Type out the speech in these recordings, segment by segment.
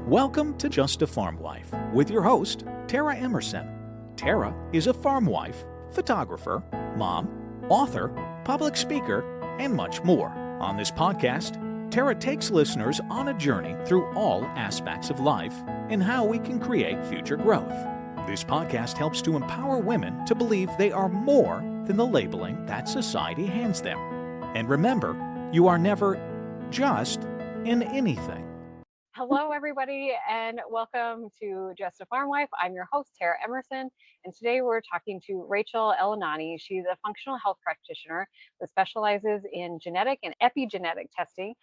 Welcome to Just a Farm Wife with your host, Tara Emerson. Tara is a farm wife, photographer, mom, author, public speaker, and much more. On this podcast, Tara takes listeners on a journey through all aspects of life and how we can create future growth. This podcast helps to empower women to believe they are more than the labeling that society hands them. And remember, you are never just in anything. Hello, everybody, and welcome to Just a Farm Wife. I'm your host, Tara Emerson, and today we're talking to Rachel Ellenani. She's a functional health practitioner that specializes in genetic and epigenetic testing,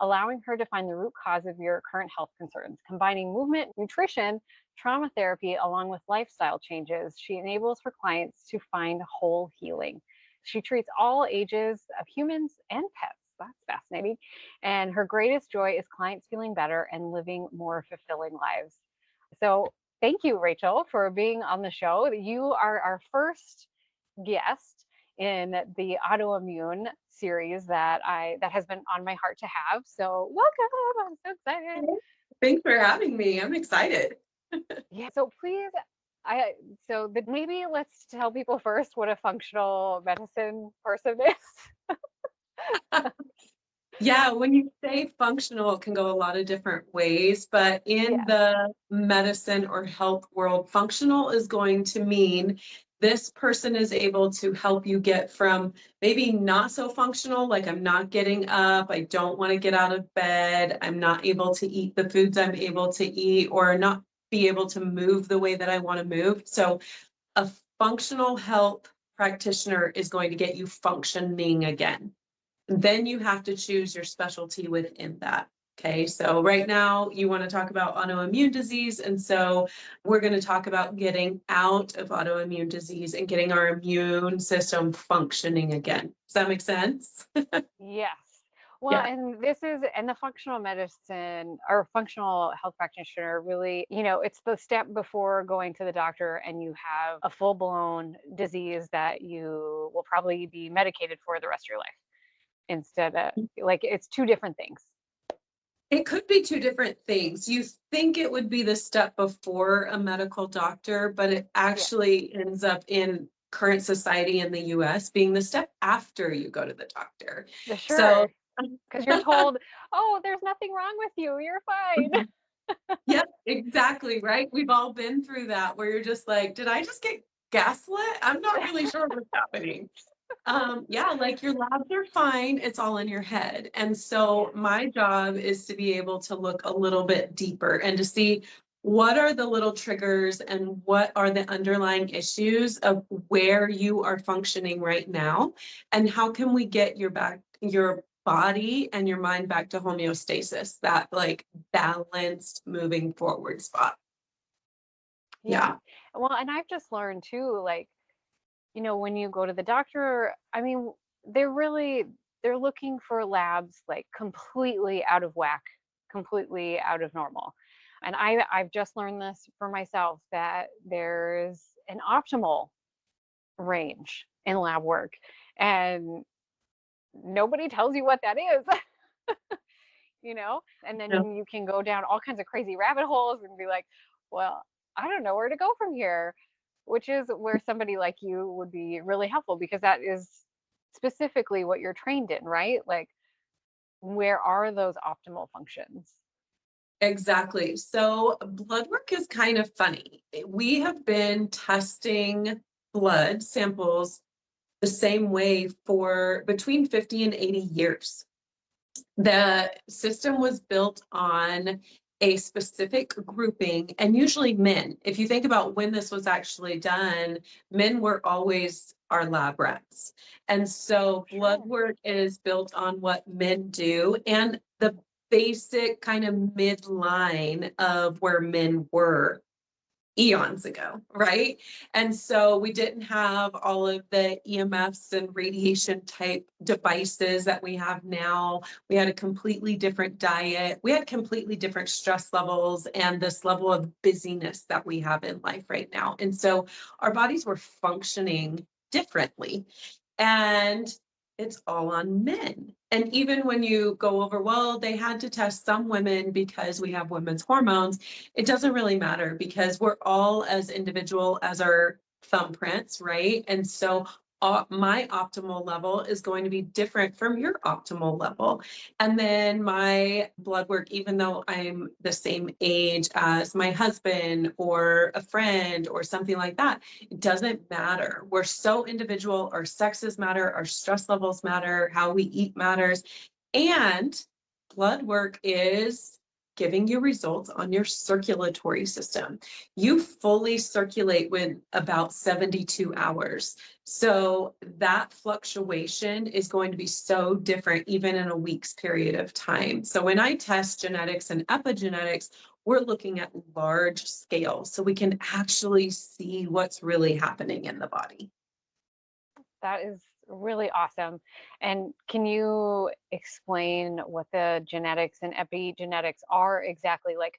allowing her to find the root cause of your current health concerns. Combining movement, nutrition, trauma therapy, along with lifestyle changes, she enables her clients to find whole healing. She treats all ages of humans and pets. That's fascinating. And her greatest joy is clients feeling better and living more fulfilling lives. So thank you, Rachel, for being on the show. You are our first guest in the autoimmune series that has been on my heart to have. So welcome. I'm so excited. Thanks for having me. I'm excited. Yeah. So please, maybe let's tell people first what a functional medicine person is. Yeah, when you say functional, it can go a lot of different ways, but in the medicine or health world, functional is going to mean this person is able to help you get from maybe not so functional, like I'm not getting up, I don't want to get out of bed, I'm not able to eat the foods I'm able to eat, or not be able to move the way that I want to move. So a functional health practitioner is going to get you functioning again. Then you have to choose your specialty within that. Okay, so right now you want to talk about autoimmune disease. And so we're going to talk about getting out of autoimmune disease and getting our immune system functioning again. Does that make sense? Yes. Well, and the functional medicine or functional health practitioner really, it's the step before going to the doctor and you have a full-blown disease that you will probably be medicated for the rest of your life. Instead of it's two different things. It could be two different things. You think it would be the step before a medical doctor, but it actually ends up in current society in the US being the step after you go to the doctor. Sure. So because you're told, oh, there's nothing wrong with you, you're fine. Yep, exactly, right? We've all been through that where you're just like, did I just get gaslit? I'm not really sure what's happening. Like your labs are fine. It's all in your head. And so my job is to be able to look a little bit deeper and to see what are the little triggers and what are the underlying issues of where you are functioning right now, and how can we get your body and your mind back to homeostasis, that like balanced moving forward spot. Yeah. Well, and I've just learned too, when you go to the doctor, I mean, they're looking for labs like completely out of whack, completely out of normal. And I've just learned this for myself, that there's an optimal range in lab work, and nobody tells you what that is. And then you can go down all kinds of crazy rabbit holes and be like, well, I don't know where to go from here. Which is where somebody like you would be really helpful, because that is specifically what you're trained in, right? Like, where are those optimal functions? Exactly. So blood work is kind of funny. We have been testing blood samples the same way for between 50 and 80 years. The system was built on a specific grouping, and usually men. If you think about when this was actually done, men were always our lab rats. And so blood work is built on what men do and the basic kind of midline of where men were eons ago, right? And so we didn't have all of the EMFs and radiation type devices that we have now. We had a completely different diet. We had completely different stress levels and this level of busyness that we have in life right now. And so our bodies were functioning differently. And it's all on men. And even when you go over, well, they had to test some women because we have women's hormones, it doesn't really matter because we're all as individual as our thumbprints, right? And so my optimal level is going to be different from your optimal level. And then my blood work, even though I'm the same age as my husband or a friend or something like that, it doesn't matter. We're so individual. Our sexes matter, our stress levels matter, how we eat matters. And blood work is giving you results on your circulatory system. You fully circulate with about 72 hours. So that fluctuation is going to be so different even in a week's period of time. So when I test genetics and epigenetics, we're looking at large scale so we can actually see what's really happening in the body. That is really awesome. And can you explain what the genetics and epigenetics are exactly? Like,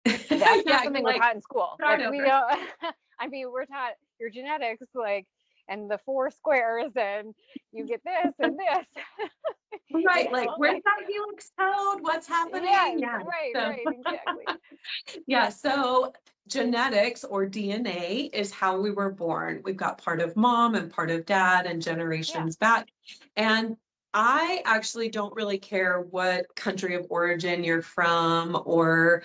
that's not Yeah, something you're we're like, taught in school. start Like, we over. don't, I mean, we're taught your genetics, like, and the four squares, and you get this and this, Right, like where's like, that helix code? What's happening? yes, Yeah. right, So right, exactly. yeah, so genetics or DNA is how we were born. We've got part of mom and part of dad and Yeah. generations back. And I actually don't really care what country of origin you're from or,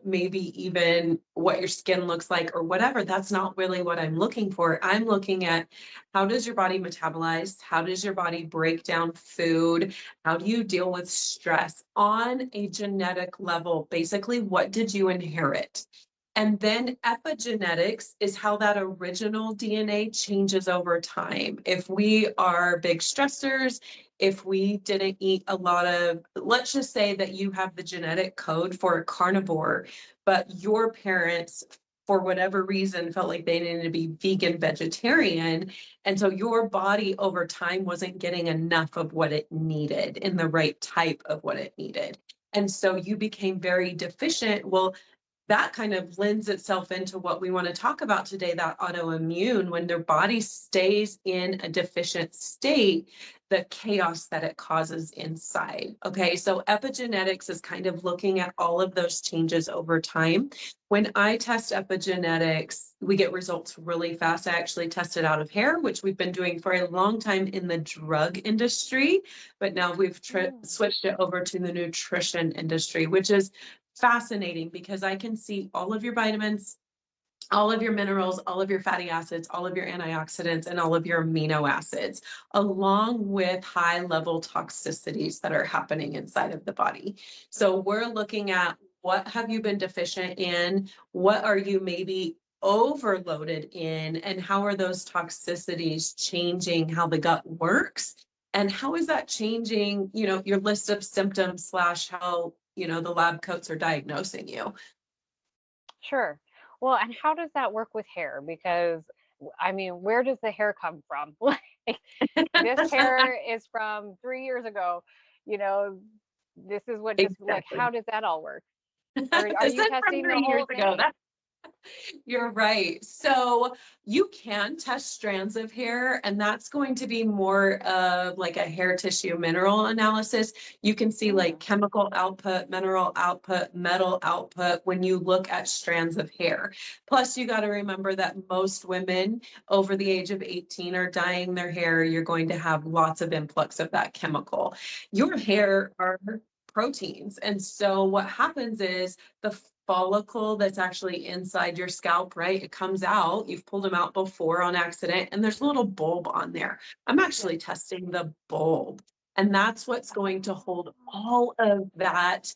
maybe even what your skin looks like or whatever. That's not really what I'm looking for. I'm looking at how does your body metabolize? How does your body break down food? How do you deal with stress on a genetic level? Basically, what did you inherit? And then epigenetics is how that original DNA changes over time. If we are big stressors, if we didn't eat a lot of, let's just say that you have the genetic code for a carnivore, but your parents, for whatever reason, felt like they needed to be vegan, vegetarian. And so your body over time wasn't getting enough of what it needed in the right type of what it needed. And so you became very deficient. Well, that kind of lends itself into what we want to talk about today, that autoimmune, when their body stays in a deficient state, the chaos that it causes inside. Okay, so epigenetics is kind of looking at all of those changes over time. When I test epigenetics, we get results really fast. I actually tested out of hair, which we've been doing for a long time in the drug industry, but now we've switched it over to the nutrition industry, which is fascinating because I can see all of your vitamins, all of your minerals, all of your fatty acids, all of your antioxidants, and all of your amino acids, along with high level toxicities that are happening inside of the body. So we're looking at what have you been deficient in? What are you maybe overloaded in? And how are those toxicities changing how the gut works? And how is that changing, your list of symptoms slash how, the lab coats are diagnosing you? Sure. Well, and how does that work with hair? Because I mean, where does the hair come from? Like, this hair is from 3 years ago. You know, this is what just like, Exactly. how does that all work? Or are This you is from testing the 3 years whole ago. thing? You're right. So you can test strands of hair, and that's going to be more of like a hair tissue mineral analysis. You can see like Mm, chemical output, mineral output, metal output when you look at strands of hair. Plus, you got to remember that most women over the age of 18 are dyeing their hair. You're going to have lots of influx of that chemical. Your yeah, hair are proteins. And so what happens is the follicle that's actually inside your scalp, right? It comes out. You've pulled them out before on accident, and there's a little bulb on there. I'm yeah. actually testing the bulb. And that's what's going to hold all of that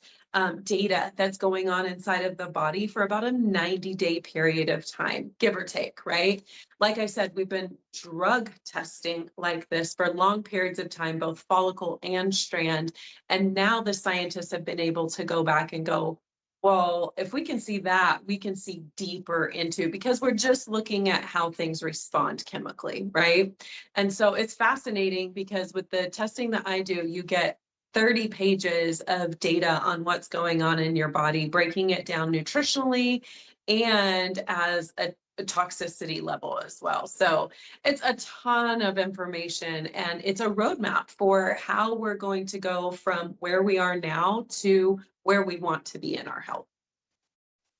data that's going on inside of the body for about a 90-day period of time, give or take, right? Like I said, we've been drug testing like this for long periods of time, both follicle and strand. And now the scientists have been able to go back and go, well, if we can see that, we can see deeper into because we're just looking at how things respond chemically, right? And so it's fascinating because with the testing that I do, you get 30 pages of data on what's going on in your body, breaking it down nutritionally and as a toxicity level as well. So it's a ton of information, and it's a roadmap for how we're going to go from where we are now to where we want to be in our health.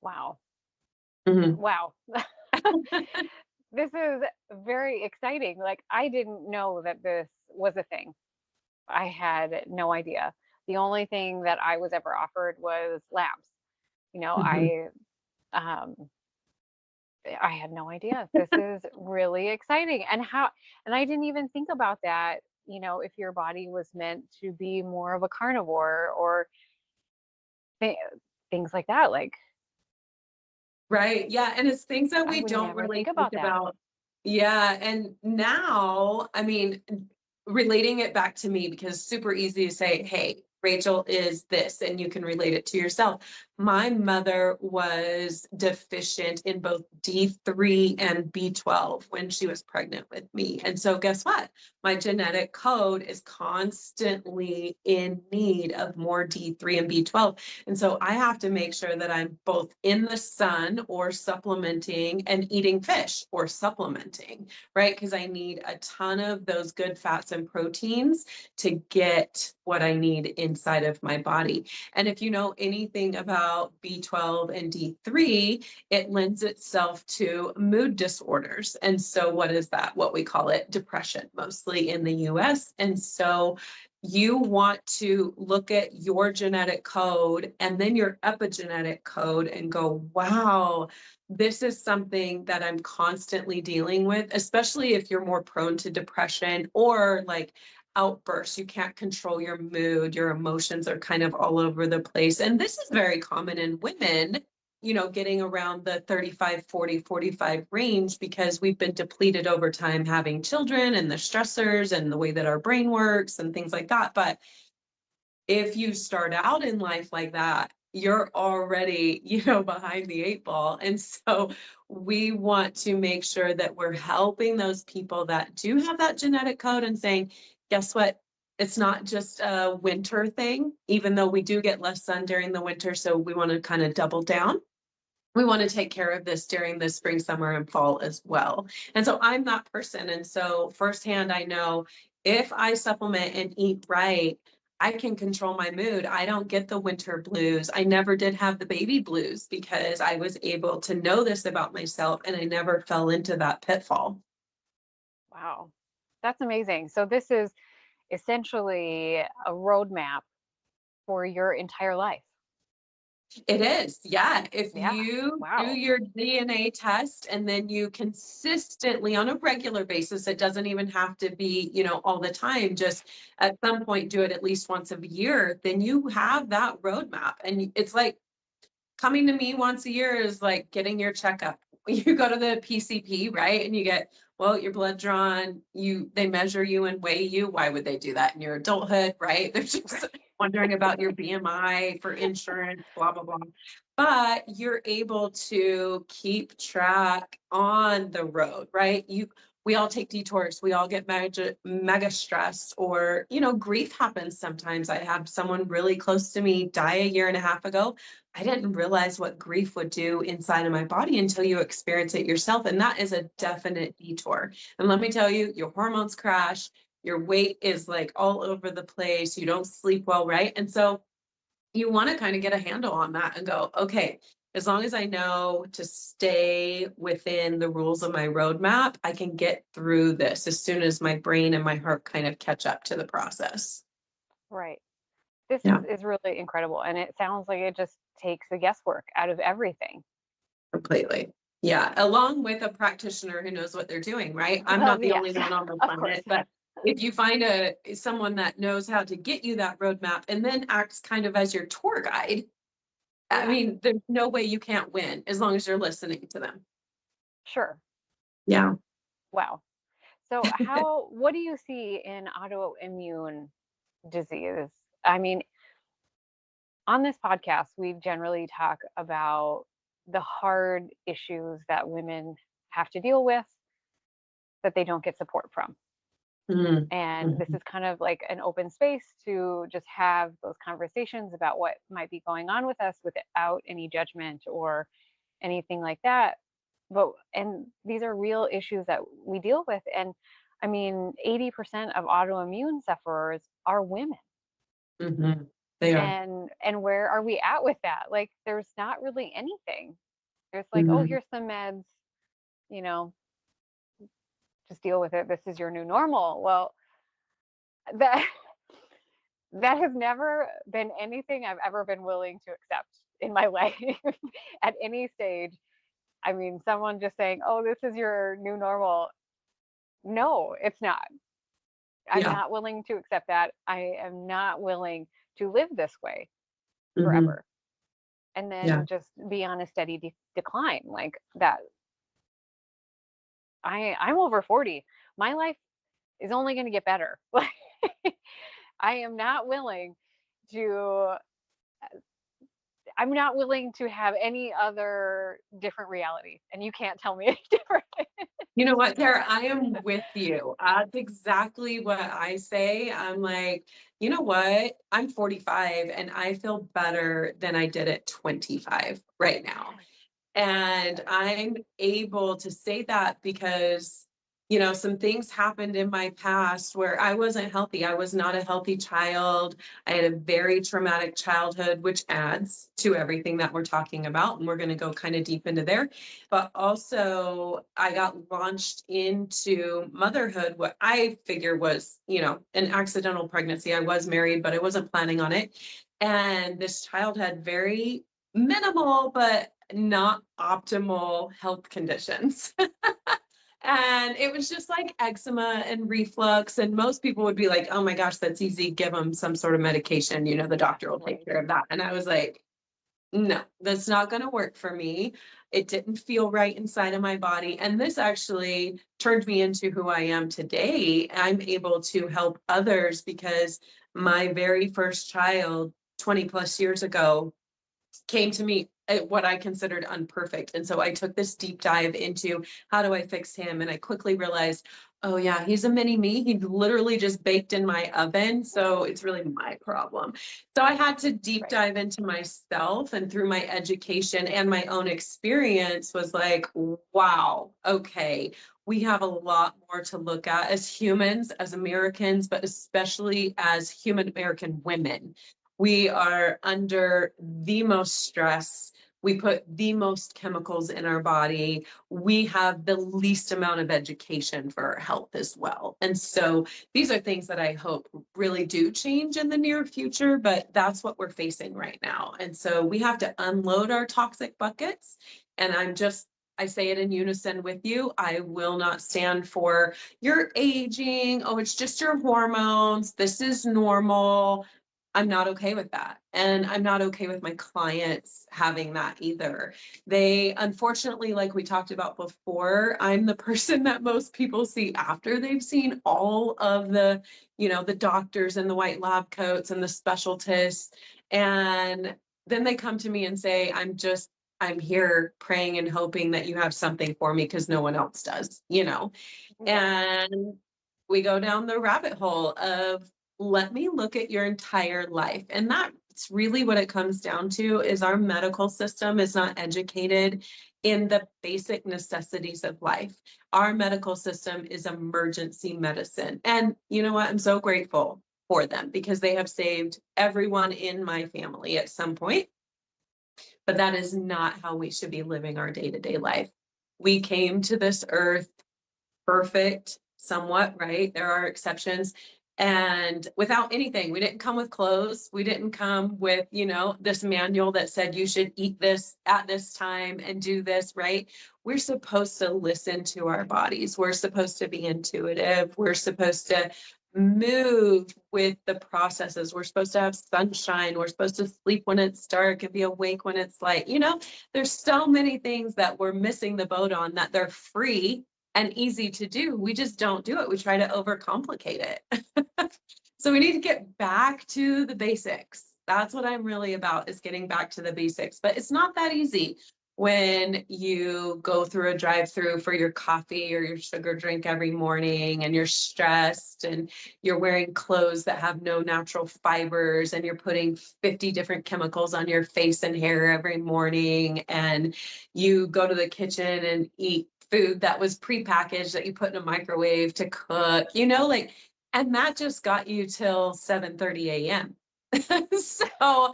Wow. Mhm. Wow. This is very exciting. Like, I didn't know that this was a thing. I had no idea. The only thing that I was ever offered was labs. You know, Mhm. um I had no idea. This is really exciting. And I didn't even think about that, you know, if your body was meant to be more of a carnivore or th- things like that. Like, Right. Yeah. And it's things that I we would don't never really think think about that. about. Yeah. And now, I mean, relating it back to me, because super easy to say, hey, Rachel is this, and you can relate it to yourself. My mother was deficient in both D3 and B12 when she was pregnant with me. And so, guess what? My genetic code is constantly in need of more D3 and B12. And so I have to make sure that I'm both in the sun or supplementing, and eating fish or supplementing, right? Because I need a ton of those good fats and proteins to get what I need inside of my body. And if you know anything about B12 and D3, it lends itself to mood disorders. And so, what is that? What we call it depression, mostly in the US. And so, you want to look at your genetic code and then your epigenetic code and go, wow, this is something that I'm constantly dealing with, especially if you're more prone to depression or like outbursts. You can't control your mood, your emotions are kind of all over the place. And this is very common in women, you know, getting around the 35, 40, 45 range, because we've been depleted over time having children and the stressors and the way that our brain works and things like that. But if you start out in life like that, you're already, you know, behind the eight ball. And so we want to make sure that we're helping those people that do have that genetic code and saying, guess what? It's not just a winter thing, even though we do get less sun during the winter. So we want to kind of double down. We want to take care of this during the spring, summer, and fall as well. And so I'm that person. And so firsthand, I know if I supplement and eat right, I can control my mood. I don't get the winter blues. I never did have the baby blues because I was able to know this about myself, and I never fell into that pitfall. Wow. That's amazing. So this is essentially a roadmap for your entire life. It is, yeah. If Yeah. you do Wow. your DNA test and then you consistently on a regular basis, it doesn't even have to be, you know, all the time, just at some point do it at least once a year, then you have that roadmap. And it's like coming to me once a year is like getting your checkup. You go to the PCP, right? And you get, well, your blood drawn, they measure you and weigh you. Why would they do that in your adulthood, right? They're just Right. wondering about your BMI for insurance, blah, blah, blah. But you're able to keep track on the road, right? We all take detours. We all get mega stressed, or, you know, grief happens sometimes. I had someone really close to me die a year and a half ago. I didn't realize what grief would do inside of my body until you experience it yourself. And that is a definite detour. And let me tell you, your hormones crash, your weight is like all over the place, you don't sleep well, right? And so you want to kind of get a handle on that and go, okay, as long as I know to stay within the rules of my roadmap, I can get through this as soon as my brain and my heart kind of catch up to the process. Right. This Yeah, is really incredible. And it sounds like it just takes the guesswork out of everything. completely. Yeah, along with a practitioner who knows what they're doing, right? I'm Well, not the yes, only one on the of course. planet, but if you find someone that knows how to get you that roadmap and then acts kind of as your tour guide, I Yeah, mean, there's no way you can't win as long as you're listening to them. sure. Yeah. Wow. So what do you see in autoimmune disease? I mean, on this podcast, we generally talk about the hard issues that women have to deal with that they don't get support from. Mm, And this mhm. is kind of like an open space to just have those conversations about what might be going on with us without any judgment or anything like that. and these are real issues that we deal with. And I mean, 80% of autoimmune sufferers are women. Mm-hmm. They are. And where are we at with that? Like, there's not really anything. There's like, oh, Mm-hmm. here's some meds, you know, just deal with it. This is your new normal. Well, that that has never been anything I've ever been willing to accept in my life at any stage. I mean, someone just saying, oh, this is your new normal. No, it's not. I'm Yeah. not willing to accept that. I am not willing to live this way Mm-hmm. forever and Yeah. then just be on a steady decline like that. I'm over 40. My life is only going to get better. I am not willing to I'm not willing to have any other different reality, and you can't tell me any different. You know what, Tara, I am with you. That's exactly what I say. I'm like, you know what? I'm 45 and I feel better than I did at 25 right now. Yes, And yes, I'm able to say that because, some things happened in my past where I wasn't healthy. I was not a healthy child. I had a very traumatic childhood, which adds to everything that we're talking about. And we're going to go kind of deep into there. But also, I got launched into motherhood, what I figure was, an accidental pregnancy. I was married, but I wasn't planning on it. And this child had very minimal, but not optimal health conditions. And it was just like eczema and reflux. And most people would be like, oh my gosh, that's easy. Give them some sort of medication. The doctor will take right, care of that. And I was like, no, that's not going to work for me. It didn't feel right inside of my body. And this actually turned me into who I am today. I'm able to help others because my very first child 20 plus years ago came to me at what I considered unperfect. And so I took this deep dive into how do I fix him? And I quickly realized, oh yeah, he's a mini me. He literally just baked in my oven. So it's really my problem. So I had to deep right. dive into myself, and through my education and my own experience was like, wow, okay. We have a lot more to look at as humans, as Americans, but especially as human American women. We are under the most stress. We put the most chemicals in our body. We have the least amount of education for our health as well. And so these are things that I hope really do change in the near future, but that's what we're facing right now. And so we have to unload our toxic buckets. And I say it in unison with you. I will not stand for you're aging. Oh, it's just your hormones. This is normal. I'm not okay with that. And I'm not okay with my clients having that either. They, unfortunately, like we talked about before, I'm the person that most people see after they've seen all of the doctors and the white lab coats and the specialists. And then they come to me and say, I'm here praying and hoping that you have something for me because no one else does. Yeah, And we go down the rabbit hole of let me look at your entire life. And that's really what it comes down to is our medical system is not educated in the basic necessities of life. Our medical system is emergency medicine. And you know what? I'm so grateful for them because they have saved everyone in my family at some point. But that is not how we should be living our day-to-day life. We came to this earth perfect, somewhat, right? There are exceptions. And without anything, we didn't come with clothes. We didn't come with, this manual that said you should eat this at this time and do this, right? We're supposed to listen to our bodies. We're supposed to be intuitive. We're supposed to move with the processes. We're supposed to have sunshine. We're supposed to sleep when it's dark and be awake when it's light. There's so many things that we're missing the boat on that they're free and easy to do. We just don't do it. We try to overcomplicate it. So we need to get back to the basics. That's what I'm really about, is getting back to the basics. But it's not that easy. when you go through a drive-through for your coffee or your sugar drink every morning and you're stressed and you're wearing clothes that have no natural fibers and you're putting 50 different chemicals on your face and hair every morning, and you go to the kitchen and eat food that was prepackaged that you put in a microwave to cook, like, and that just got you till 7:30 a.m. So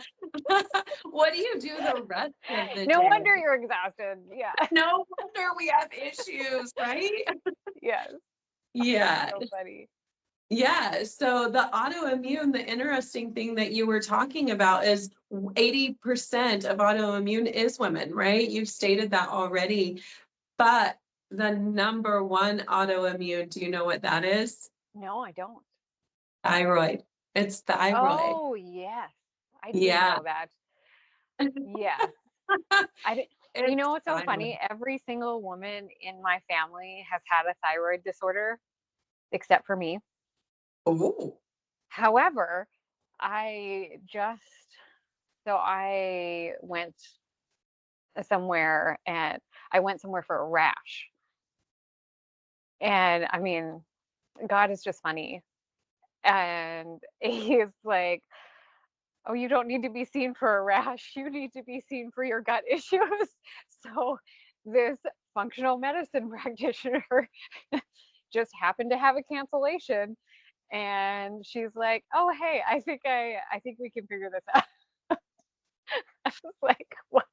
what do you do the rest of the No day? wonder you're exhausted. Yeah. No wonder we have issues, right? Yes. Yeah. So funny. Yeah. So the autoimmune, the interesting thing that you were talking about is 80% of autoimmune is women, right? You've stated that already. But the number one autoimmune, do you know what that is? No, I don't. Thyroid. It's thyroid. Oh, yes. I did Yeah. know that. Yes. I did. You It's know what's so thyroid. funny? Every single woman in my family has had a thyroid disorder except for me. Oh. However, I just so I went somewhere for a rash. And I mean, God is just funny. And he's like, "Oh, you don't need to be seen for a rash. You need to be seen for your gut issues." So this functional medicine practitioner just happened to have a cancellation, and she's like, "Oh, hey, I think we can figure this out." I was like, "What?"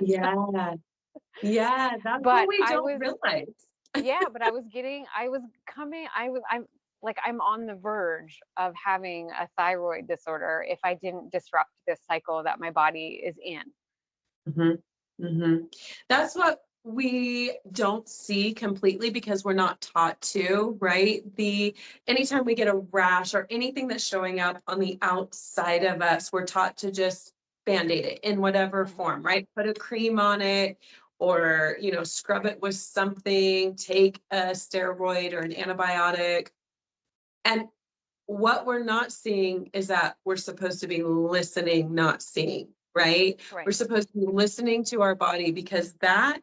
Yeah. Yeah. That's what But we don't realize. I was getting, I was coming, I'm like, I'm on the verge of having a thyroid disorder if I didn't disrupt this cycle that my body is in. That's what we don't see completely because we're not taught to, right? Anytime we get a rash or anything that's showing up on the outside of us, we're taught to just band-aid it in whatever form, right? Put a cream on it, or scrub it with something, take a steroid or an antibiotic. And what we're not seeing is that we're supposed to be listening, not seeing, right? We're Right. supposed to be listening to our body, because that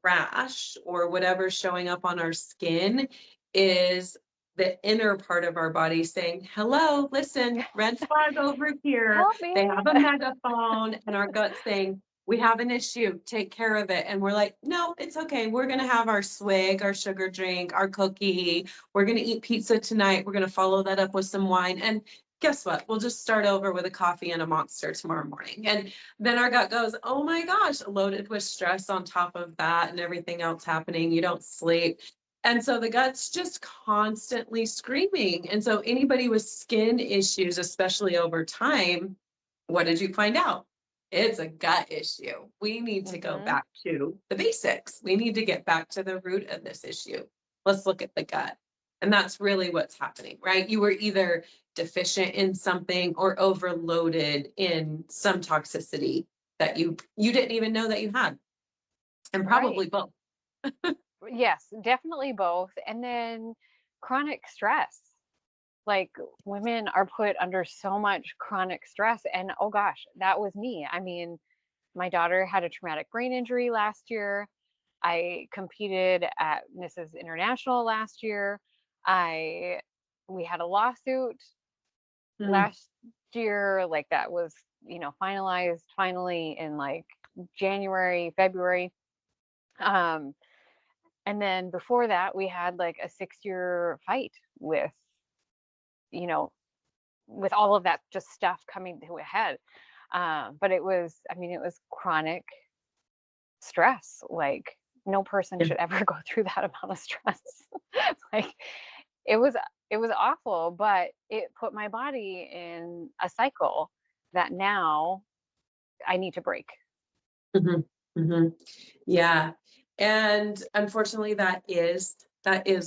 rash or whatever's showing up on our skin is the inner part of our body saying, hello, listen, red flag over here. Help They me. have a megaphone, and our gut's saying, we have an issue, take care of it. And we're like, no, it's okay. We're going to have our swig, our sugar drink, our cookie. We're going to eat pizza tonight. We're going to follow that up with some wine. And guess what? We'll just start over with a coffee and a Monster tomorrow morning. And then our gut goes, oh my gosh, loaded with stress on top of that and everything else happening. You don't sleep. And so the gut's just constantly screaming. And so anybody with skin issues, especially over time, what did you find out? It's a gut issue. We need to go back to the basics. We need to get back to the root of this issue. Let's look at the gut. And that's really what's happening, right? You were either deficient in something or overloaded in some toxicity that you didn't even know that you had. And Right. probably both. Yes, definitely both. And then chronic stress. Like, women are put under so much chronic stress. And oh gosh, that was me. I mean, my daughter had a traumatic brain injury last year. I competed at Mrs. International last year. I We had a lawsuit Mm. last year, like, that was, finalized finally in like January, February. Um, and then before that, we had like a 6-year fight you know, with all of that just stuff coming to a head. But it was chronic stress. Like, no person Yeah. should ever go through that amount of stress. Like, it was it was awful, but it put my body in a cycle that now I need to break. Mhm, mhm. Yeah. And unfortunately, that is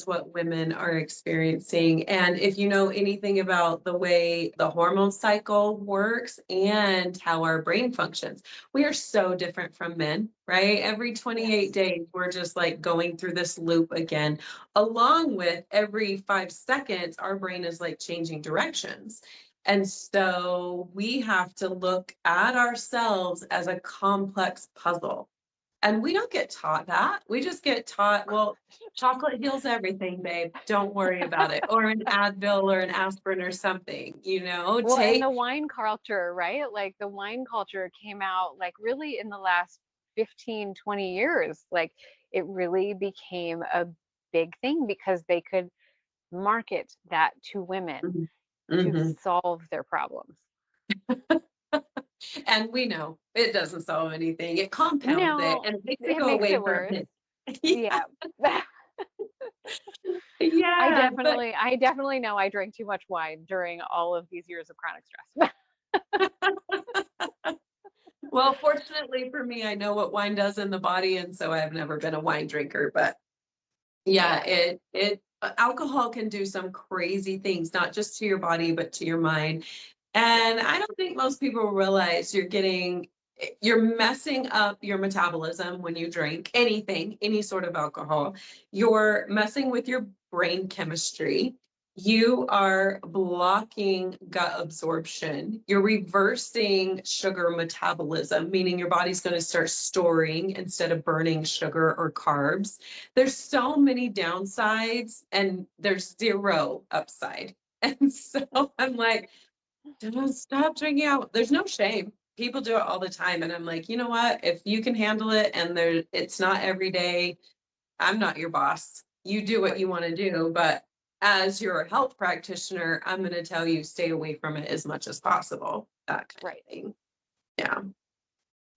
what women are experiencing. And if you know anything about the way the hormone cycle works and how our brain functions, we are so different from men, right? Every 28 Yes. days, we're just like going through this loop again, along with every 5 seconds, our brain is like changing directions. And so we have to look at ourselves as a complex puzzle. And we don't get taught that. We just get taught, well, chocolate heals everything, babe. Don't worry about it. Or an Advil or an aspirin or something, Well, and take. the wine culture, right? Like the wine culture came out like really in the last 15, 20 years. Like it really became a big thing because they could market that to women Mhm. to Mhm. solve their problems. And we know it doesn't solve anything. It compounds it No, and it makes it it go makes away it for a worse. bit. Yeah. Yeah. Yeah. But I definitely know I drank too much wine during all of these years of chronic stress. well, fortunately for me, I know what wine does in the body, and so I've never been a wine drinker. But yeah, Yeah. it alcohol can do some crazy things, not just to your body, but to your mind. Yeah. And I don't think most people realize you're messing up your metabolism when you drink anything, any sort of alcohol. You're messing with your brain chemistry. You are blocking gut absorption. You're reversing sugar metabolism, meaning your body's going to start storing instead of burning sugar or carbs. There's so many downsides and there's zero upside. And so I'm like, don't stop drinking out. There's no shame. People do it all the time. And I'm like, you know what? If you can handle it and it's not every day, I'm not your boss. You do what Right. you want to do. But as your health practitioner, I'm going to tell you stay away from it as much as possible. That kind Right. of thing. Yeah.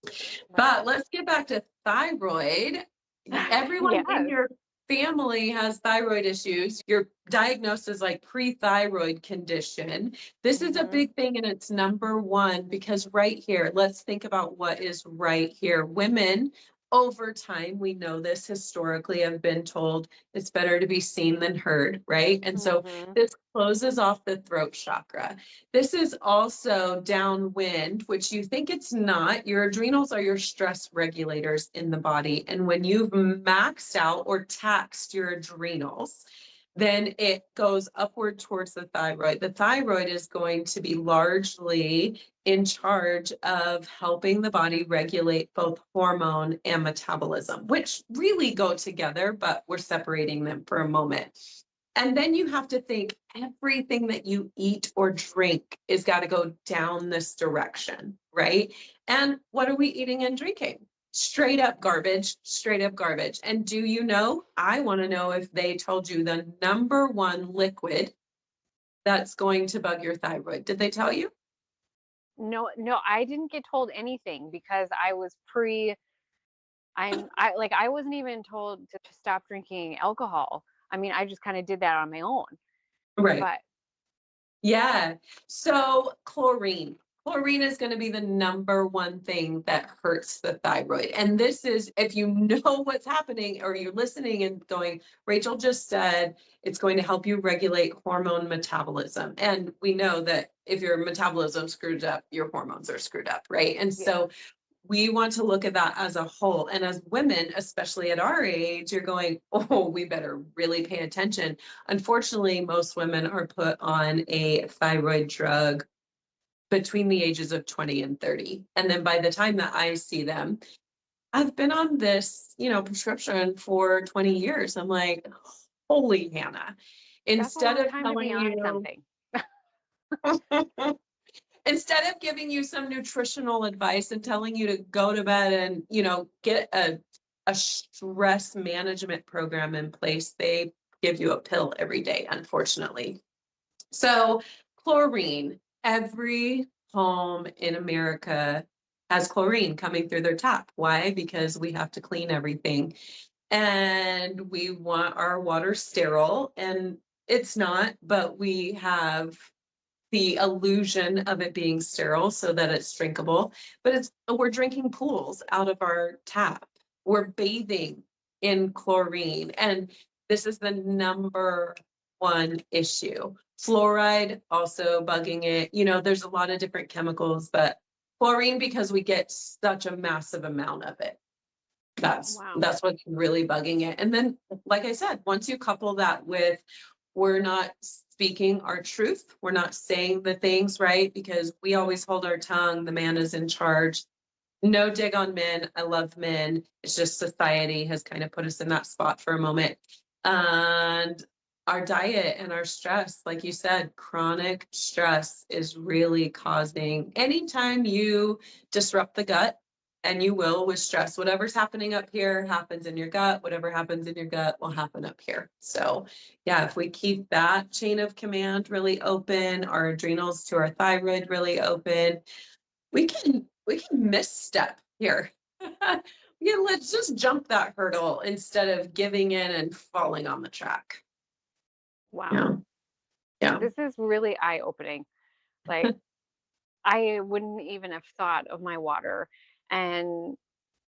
Right. But let's get back to thyroid. Everyone in Yes. your family has thyroid issues. You're diagnosed as like pre-thyroid condition. This is a Hmm. big thing and it's number one because right here, let's think about what is right here. Women over time, we know this historically, have been told it's better to be seen than heard, right? And so Hmm. this closes off the throat chakra. This is also downwind, which you think it's not. Your adrenals are your stress regulators in the body. And when you've maxed out or taxed your adrenals, then it goes upward towards the thyroid. The thyroid is going to be largely in charge of helping the body regulate both hormone and metabolism, which really go together, but we're separating them for a moment. And then you have to think everything that you eat or drink is got to go down this direction, right? And what are we eating and drinking? Straight up garbage, straight up garbage. And do you know? I want to know if they told you the number one liquid that's going to bug your thyroid. Did they tell you? No, no, I didn't get told anything because I was I wasn't even told to stop drinking alcohol. I mean, I just kind of did that on my own. Right. But Yeah. So chlorine. Chlorine is going to be the number one thing that hurts the thyroid. And this is if you know what's happening or you're listening and going, Rachel just said it's going to help you regulate hormone metabolism. And we know that if your metabolism screwed up, your hormones are screwed up, right? And yeah. so we want to look at that as a whole. And as women, especially at our age, you're going, oh, we better really pay attention. Unfortunately, most women are put on a thyroid drug between the ages of 20 and 30. And then by the time that I see them, I've been on this, prescription for 20 years. I'm like, holy Hannah. That's a Instead long of time to be telling on you, something. instead of giving you some nutritional advice and telling you to go to bed and get a stress management program in place, they give you a pill every day, unfortunately. So chlorine, every home in America has chlorine coming through their tap. Why? Because we have to clean everything and we want our water sterile, and it's not, but we have the illusion of it being sterile so that it's drinkable, but we're drinking pools out of our tap. We're bathing in chlorine, and this is the number one issue. Fluoride also bugging it. There's a lot of different chemicals, but chlorine, because we get such a massive amount of it. Wow. That's what's really bugging it. And then, like I said, once you couple that with we're not speaking our truth. We're not saying the things right because we always hold our tongue. The man is in charge. No dig on men. I love men. It's just society has kind of put us in that spot for a moment. And our diet and our stress, like you said, chronic stress is really causing, anytime you disrupt the gut, and you will with stress, whatever's happening up here happens in your gut. Whatever happens in your gut will happen up here. So yeah, if we keep that chain of command really open, our adrenals to our thyroid really open, we can misstep here. Yeah, let's just jump that hurdle instead of giving in and falling on the track. Wow. Yeah. Yeah. This is really eye-opening. Like, I wouldn't even have thought of my water. And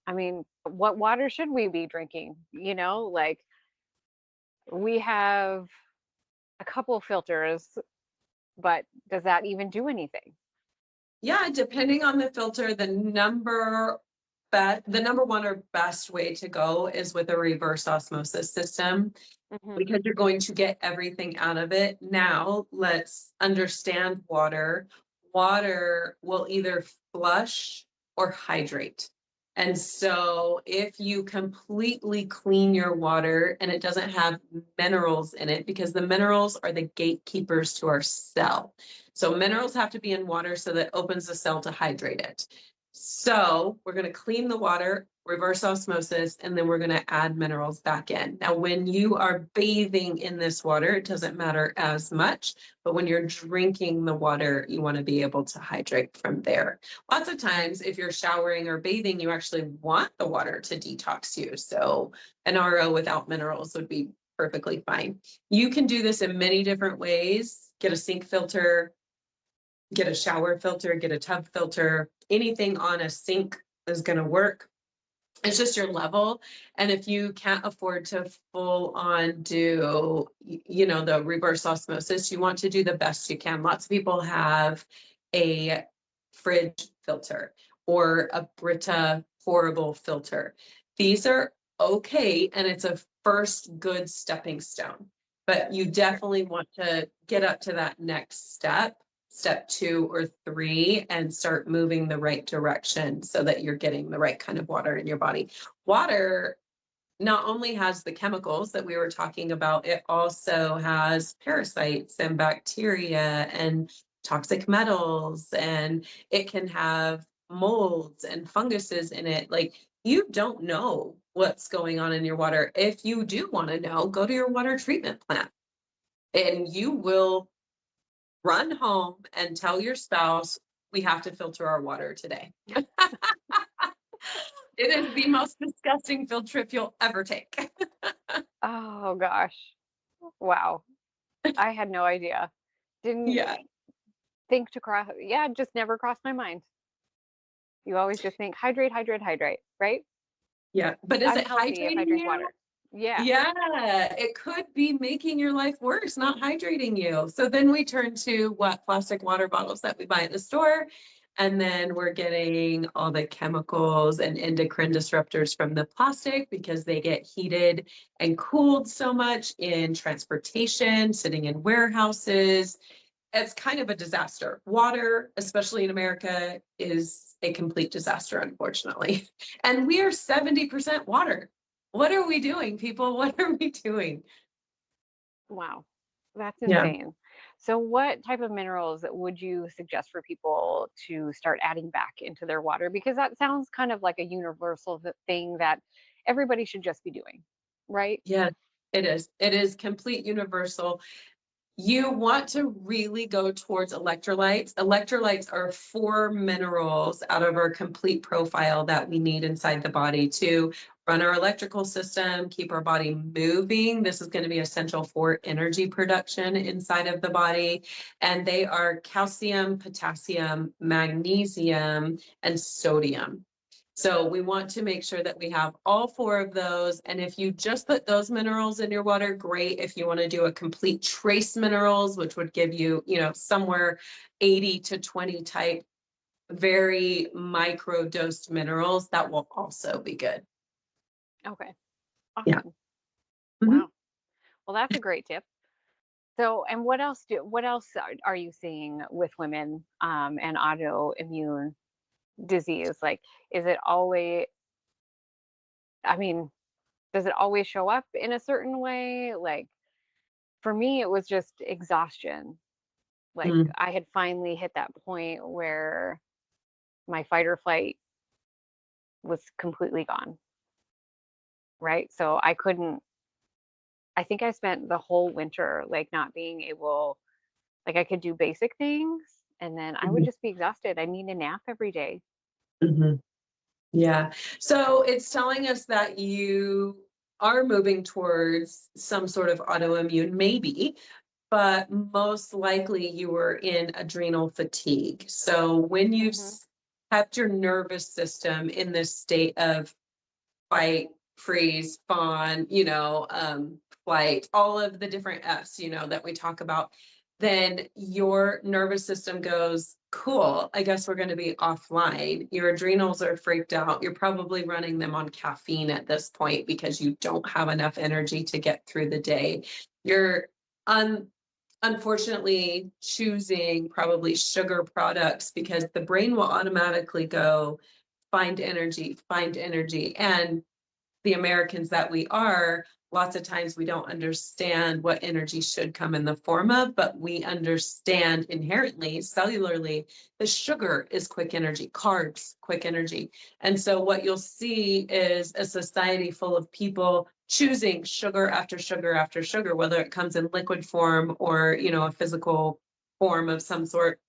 I mean, what water should we be drinking? Like, we have a couple filters, but does that even do anything? Yeah, depending on the filter, the number one or best way to go is with a reverse osmosis system Hmm. because you're going to get everything out of it. Now, let's understand water. Water will either flush or hydrate. And so if you completely clean your water and it doesn't have minerals in it, because the minerals are the gatekeepers to our cell. So minerals have to be in water so that opens the cell to hydrate it. So we're going to clean the water, reverse osmosis, and then we're going to add minerals back in. Now, when you are bathing in this water, it doesn't matter as much, but when you're drinking the water, you want to be able to hydrate from there. Lots of times, if you're showering or bathing, you actually want the water to detox you. So an RO without minerals would be perfectly fine. You can do this in many different ways. Get a sink filter, get a shower filter, get a tub filter, anything on a sink is going to work. It's just your level. And if you can't afford to full on do, the reverse osmosis, you want to do the best you can. Lots of people have a fridge filter or a Brita portable filter. These are okay. And it's a first good stepping stone, but you definitely want to get up to that next step 2 or 3, and start moving the right direction so that you're getting the right kind of water in your body. Water not only has the chemicals that we were talking about, it also has parasites and bacteria and toxic metals, and it can have molds and funguses in it. Like, you don't know what's going on in your water. If you do want to know, go to your water treatment plant and you will run home and tell your spouse, we have to filter our water today. It is the most disgusting field trip you'll ever take. Oh gosh. Wow. I had no idea. Didn't Yeah. think to cross, yeah, just never crossed my mind. You always just think hydrate, hydrate, hydrate, right? Yeah. But is I'm it healthy if I hydrating drink you? water. Yeah. Yeah, it could be making your life worse, not hydrating you. So then we turn to what plastic water bottles that we buy at the store. And then we're getting all the chemicals and endocrine disruptors from the plastic because they get heated and cooled so much in transportation, sitting in warehouses. It's kind of a disaster. Water, especially in America, is a complete disaster, unfortunately. And we are 70% water. What are we doing, people? What are we doing? Wow. That's Yeah. insane. So what type of minerals would you suggest for people to start adding back into their water? Because that sounds kind of like a universal thing that everybody should just be doing, right? Yeah, it is. It is complete universal. You want to really go towards electrolytes. Electrolytes are 4 minerals out of our complete profile that we need inside the body to run our electrical system, keep our body moving. This is going to be essential for energy production inside of the body. And they are calcium, potassium, magnesium, and sodium. So we want to make sure that we have all 4 of those. And if you just put those minerals in your water, great. If you want to do a complete trace minerals, which would give you, somewhere 80 to 20 type, very micro dosed minerals, that will also be good. Okay. Yeah. Awesome. Mhm. Wow. Well, that's a great tip. So, and what else are you seeing with women and autoimmune disease? Like, is it always, I mean, does it always show up in a certain way? Like, for me, it was just exhaustion. Like, Mm, I had finally hit that point where my fight or flight was completely gone, right? So I couldn't, I think I spent the whole winter like not being able, like I could do basic things and then I would mhm, just be exhausted. I need a nap every day. mhm. Yeah. So it's telling us that you are moving towards some sort of autoimmune, maybe, but most likely you were in adrenal fatigue. So when you've Hmm. kept your nervous system in this state of fight, freeze, fawn, flight, all of the different F's, that we talk about, then your nervous system goes, cool, I guess we're going to be offline. Your adrenals are freaked out. You're probably running them on caffeine at this point because you don't have enough energy to get through the day. You're un- unfortunately choosing probably sugar products because the brain will automatically go, find energy, find energy. And the Americans that we are, lots of times we don't understand what energy should come in the form of, but we understand inherently, cellularly, the sugar is quick energy, carbs, quick energy. And so what you'll see is a society full of people choosing sugar after sugar after sugar, whether it comes in liquid form or, a physical form of some sort.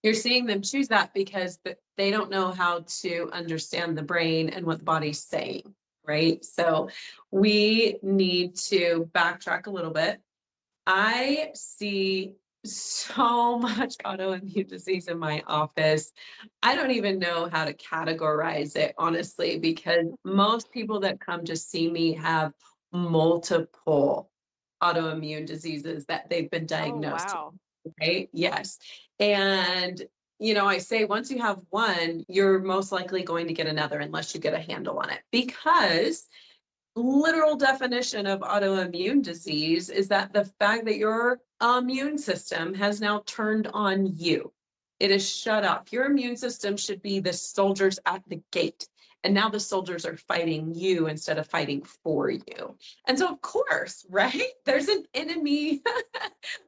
You're seeing them choose that because they don't know how to understand the brain and what the body's saying, right? So we need to backtrack a little bit. I see so much autoimmune disease in my office. I don't even know how to categorize it, honestly, because most people that come to see me have multiple autoimmune diseases that they've been Oh, diagnosed wow. with, right? Yes. And I say once you have one, you're most likely going to get another unless you get a handle on it, because literal definition of autoimmune disease is that the fact that your immune system has now turned on you. It is shut off. Your immune system should be the soldiers at the gate. And now the soldiers are fighting you instead of fighting for you. And so, of course, right? There's an enemy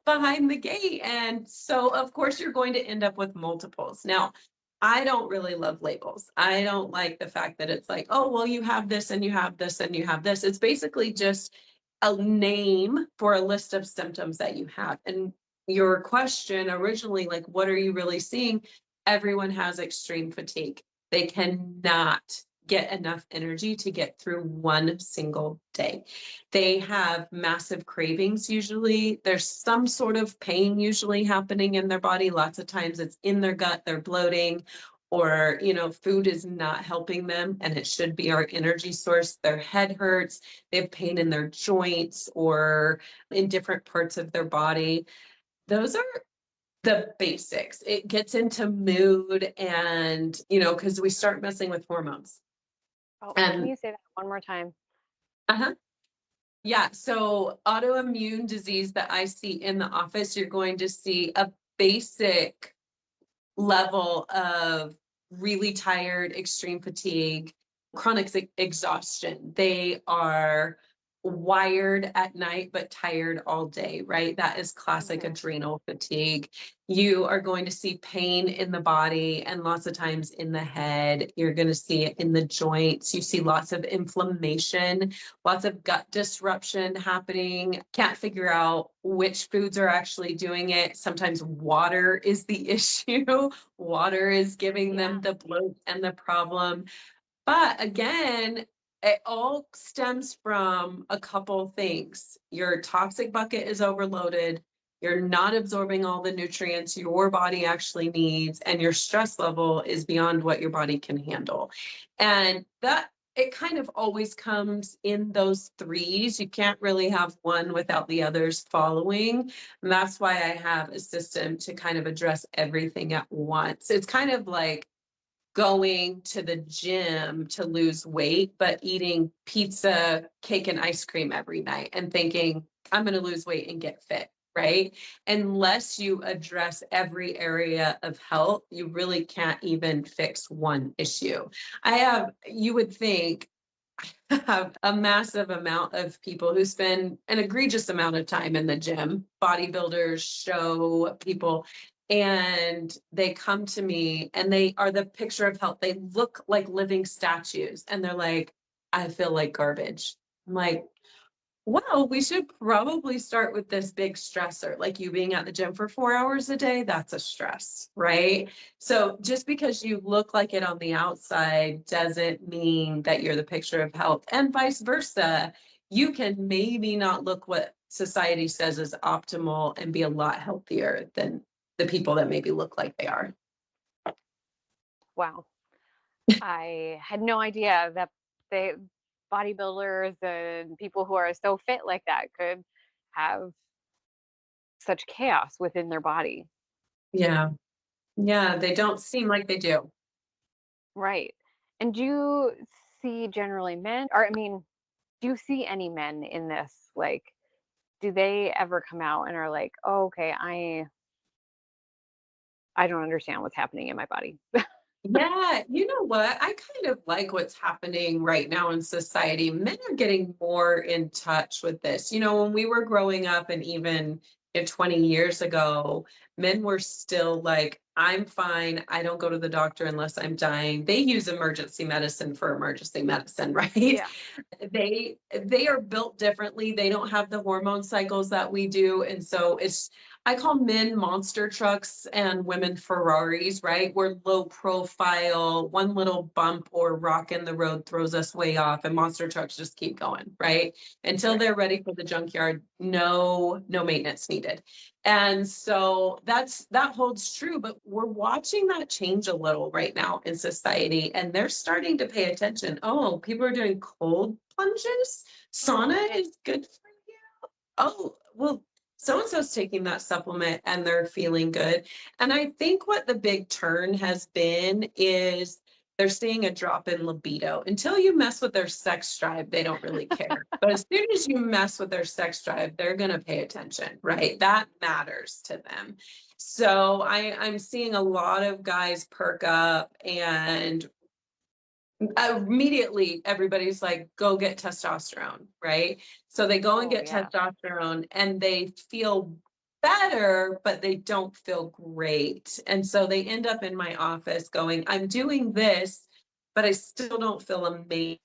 behind the gate. And so, of course, you're going to end up with multiples. Now, I don't really love labels. I don't like the fact that it's like, oh, well, you have this and you have this and you have this. It's basically just a name for a list of symptoms that you have. And your question originally, like, what are you really seeing? Everyone has extreme fatigue. They cannot get enough energy to get through one single day. They have massive cravings usually. There's some sort of pain usually happening in their body. Lots of times it's in their gut, they're bloating, or food is not helping them and it should be our energy source. Their head hurts, they have pain in their joints or in different parts of their body. Those are the basics. It gets into mood and, because we start messing with hormones. Oh, can And you say that one more time? uh-huh. Yeah, so autoimmune disease that I see in the office, you're going to see a basic level of really tired, extreme fatigue, chronic exhaustion. They are wired at night but tired all day, right? That is classic Hmm. adrenal fatigue. You are going to see pain in the body and lots of times in the head. You're going to see it in the joints. You see lots of inflammation, lots of gut disruption happening. Can't figure out which foods are actually doing it. Sometimes water is the issue. Water is giving Yeah. them the bloat and the problem. But again, it all stems from a couple things. Your toxic bucket is overloaded. You're not absorbing all the nutrients your body actually needs, and your stress level is beyond what your body can handle. And that it kind of always comes in those threes. You can't really have one without the others following. And that's why I have a system to kind of address everything at once. It's kind of like going to the gym to lose weight, but eating pizza, cake, and ice cream every night and thinking, I'm going to lose weight and get fit, right? Unless you address every area of health, you really can't even fix one issue. You would think, have a massive amount of people who spend an egregious amount of time in the gym, bodybuilders, show people, and they come to me and they are the picture of health. They look like living statues and they're like, I feel like garbage. I'm like, well, we should probably start with this big stressor, like you being at the gym for 4 hours a day. That's a stress, right? So just because you look like it on the outside doesn't mean that you're the picture of health, and vice versa. You can maybe not look what society says is optimal and be a lot healthier than the people that maybe look like they are. Wow. I had no idea that they bodybuilders and people who are so fit like that could have such chaos within their body. Yeah. Yeah. They don't seem like they do. Right. And do you see generally men, or I mean, do you see any men in this? Like, do they ever come out and are like, oh, okay, I don't understand what's happening in my body? Yeah, you know what? I kind of like what's happening right now in society. Men are getting more in touch with this. When we were growing up, and even 20 years ago, men were still like, I'm fine. I don't go to the doctor unless I'm dying. They use emergency medicine for emergency medicine, right? Yeah. They are built differently. They don't have the hormone cycles that we do. And so I call men monster trucks and women Ferraris, right? We're low profile, one little bump or rock in the road throws us way off, and monster trucks just keep going, right? Until Right. they're ready for the junkyard, no maintenance needed. And so that holds true, but we're watching that change a little right now in society, and they're starting to pay attention. Oh, people are doing cold plunges. Sauna is good for you. Oh, well, so and so's taking that supplement and they're feeling good. And I think what the big turn has been is they're seeing a drop in libido. Until you mess with their sex drive, they don't really care. But as soon as you mess with their sex drive, they're going to pay attention, right? That matters to them. So I'm seeing a lot of guys perk up, and immediately everybody's like, go get testosterone, right? So they go and Oh, get yeah. testosterone and they feel better, but they don't feel great. And so they end up in my office going, I'm doing this, but I still don't feel amazing.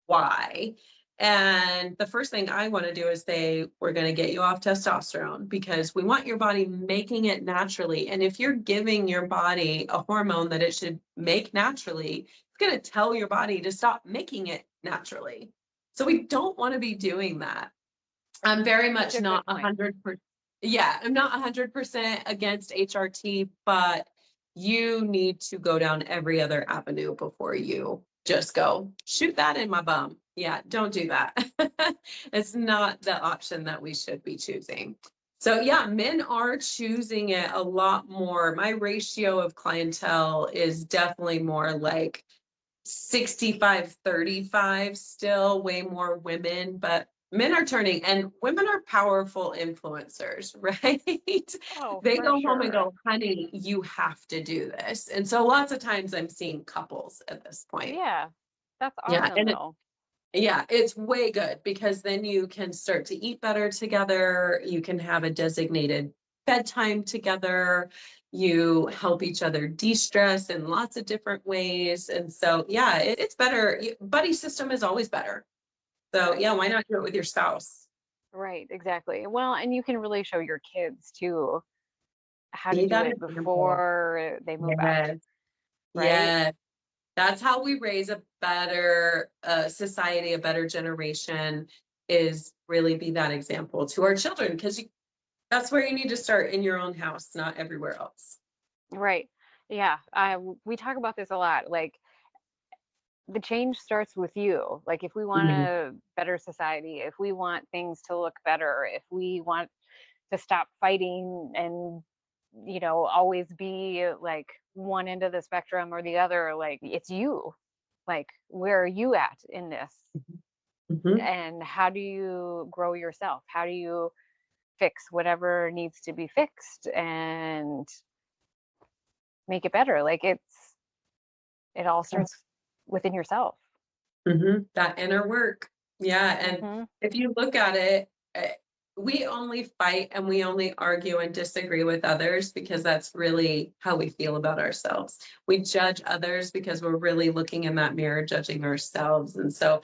Why? And the first thing I want to do is say, we're going to get you off testosterone because we want your body making it naturally. And if you're giving your body a hormone that it should make naturally, it's going to tell your body to stop making it naturally. So we don't want to be doing that. I'm very Such much a good not point. 100%. Yeah, I'm not 100% against HRT, but you need to go down every other avenue before you just go shoot that in my bum. Yeah, don't do that. It's not the option that we should be choosing. So yeah, men are choosing it a lot more. My ratio of clientele is definitely more like 65-35, still way more women, but men are turning, and women are powerful influencers, right? Oh, They for go home and sure. go, honey, you have to do this. And so lots of times I'm seeing couples at this point. Yeah. That's Yeah. awesome though. Yeah, it's way good because then you can start to eat better together. You can have a designated bedtime together. You help each other de-stress in lots of different ways. And so, yeah, it's better. Buddy system is always better. So, Right. yeah, why not do it with your spouse? Right, exactly. Well, and you can really show your kids too how to Be do that it example. before they move out, Yes. right? Yes. That's how we raise a better society, a better generation, is really be that example to our children, because that's where you need to start, in your own house, not everywhere else. Right. Yeah. We talk about this a lot. Like the change starts with you. Like if we want Mhm. a better society, if we want things to look better, if we want to stop fighting and always be like one end of the spectrum or the other, like it's you. Like where are you at in this? Mhm. And how do you grow yourself? How do you fix whatever needs to be fixed and make it better? Like it all starts within yourself. That inner work. Yeah, and Mhm. if you look at it, we only fight and we only argue and disagree with others because that's really how we feel about ourselves. We judge others because we're really looking in that mirror, judging ourselves. And so,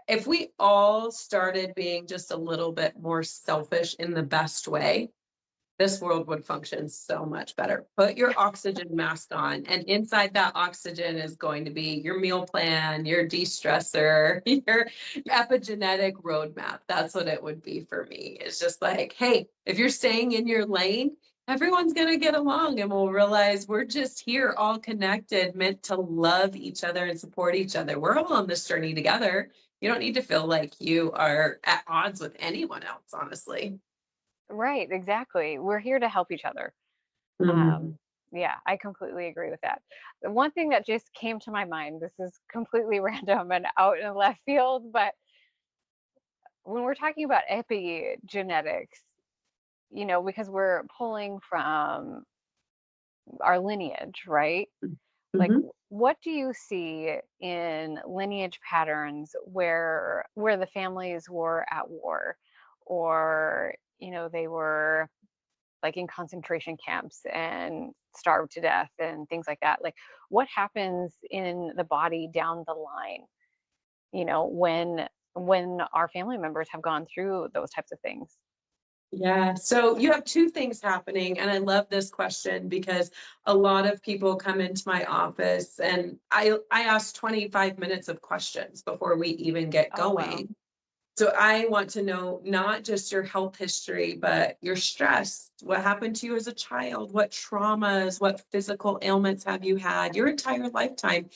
if we all started being just a little bit more selfish in the best way, this world would function so much better. Put your oxygen mask on, and inside that oxygen is going to be your meal plan, your de-stressor, your epigenetic roadmap. That's what it would be for me. It's just like, hey, if you're staying in your lane, everyone's going to get along, and we'll realize we're just here all connected, meant to love each other and support each other. We're all on this journey together. You don't need to feel like you are at odds with anyone else, honestly. Right, exactly. We're here to help each other. Um, Mhm. yeah, I completely agree with that. The one thing that just came to my mind, this is completely random and out in left field, but when we're talking about epigenetics, because we're pulling from our lineage, right? Like, Mhm. what do you see in lineage patterns where the families were at war, or they were like in concentration camps and starved to death and things like that? Like, what happens in the body down the line, when our family members have gone through those types of things? Yeah. So you have two things happening. And I love this question because a lot of people come into my office and I ask 25 minutes of questions before we even get Oh, wow. going. So I want to know not just your health history, but your stress. What happened to you as a child? What traumas, what physical ailments have you had your entire lifetime?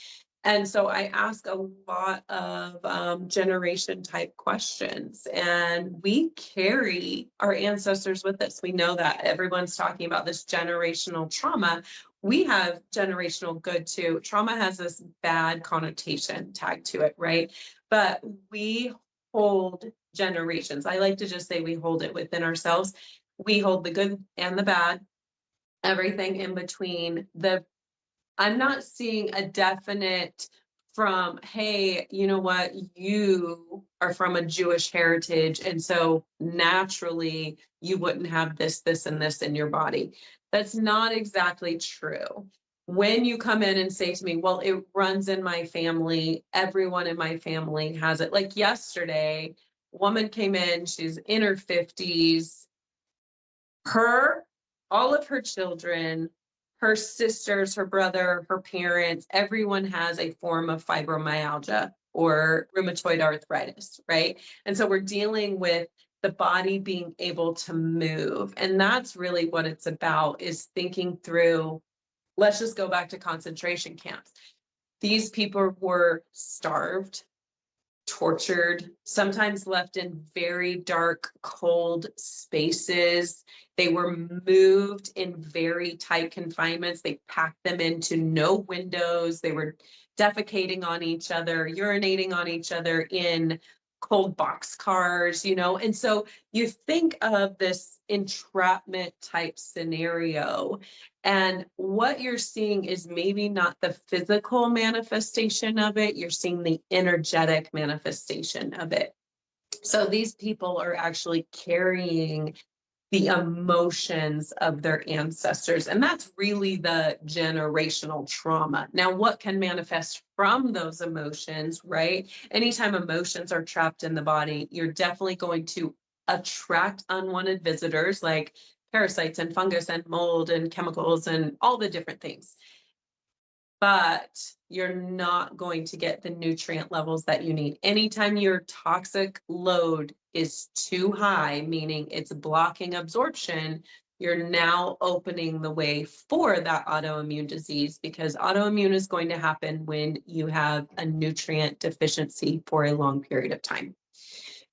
And so I ask a lot of generation type questions, and we carry our ancestors with us. We know that everyone's talking about this generational trauma. We have generational good too. Trauma has this bad connotation tagged to it, right? But we hold generations. I like to just say we hold it within ourselves. We hold the good and the bad, everything in between. I'm not seeing a definite from, hey, you know what, you are from a Jewish heritage, and so naturally you wouldn't have this, and this in your body. That's not exactly true. When you come in and say to me, well, it runs in my family, everyone in my family has it. Like yesterday, woman came in, she's in her 50s, her, all of her children, her sisters, her brother, her parents, everyone has a form of fibromyalgia or rheumatoid arthritis, right? And so we're dealing with the body being able to move. And that's really what it's about, is thinking through, let's just go back to concentration camps. These people were starved, tortured, sometimes left in very dark, cold spaces. They were moved in very tight confinements. They packed them into no windows. They were defecating on each other, urinating on each other in cold box cars, And so you think of this entrapment type scenario, and what you're seeing is maybe not the physical manifestation of it, you're seeing the energetic manifestation of it. So these people are actually carrying the emotions of their ancestors. And that's really the generational trauma. Now, what can manifest from those emotions, right? Anytime emotions are trapped in the body, you're definitely going to attract unwanted visitors like parasites and fungus and mold and chemicals and all the different things. But you're not going to get the nutrient levels that you need. Anytime your toxic load is too high, meaning it's blocking absorption, you're now opening the way for that autoimmune disease, because autoimmune is going to happen when you have a nutrient deficiency for a long period of time.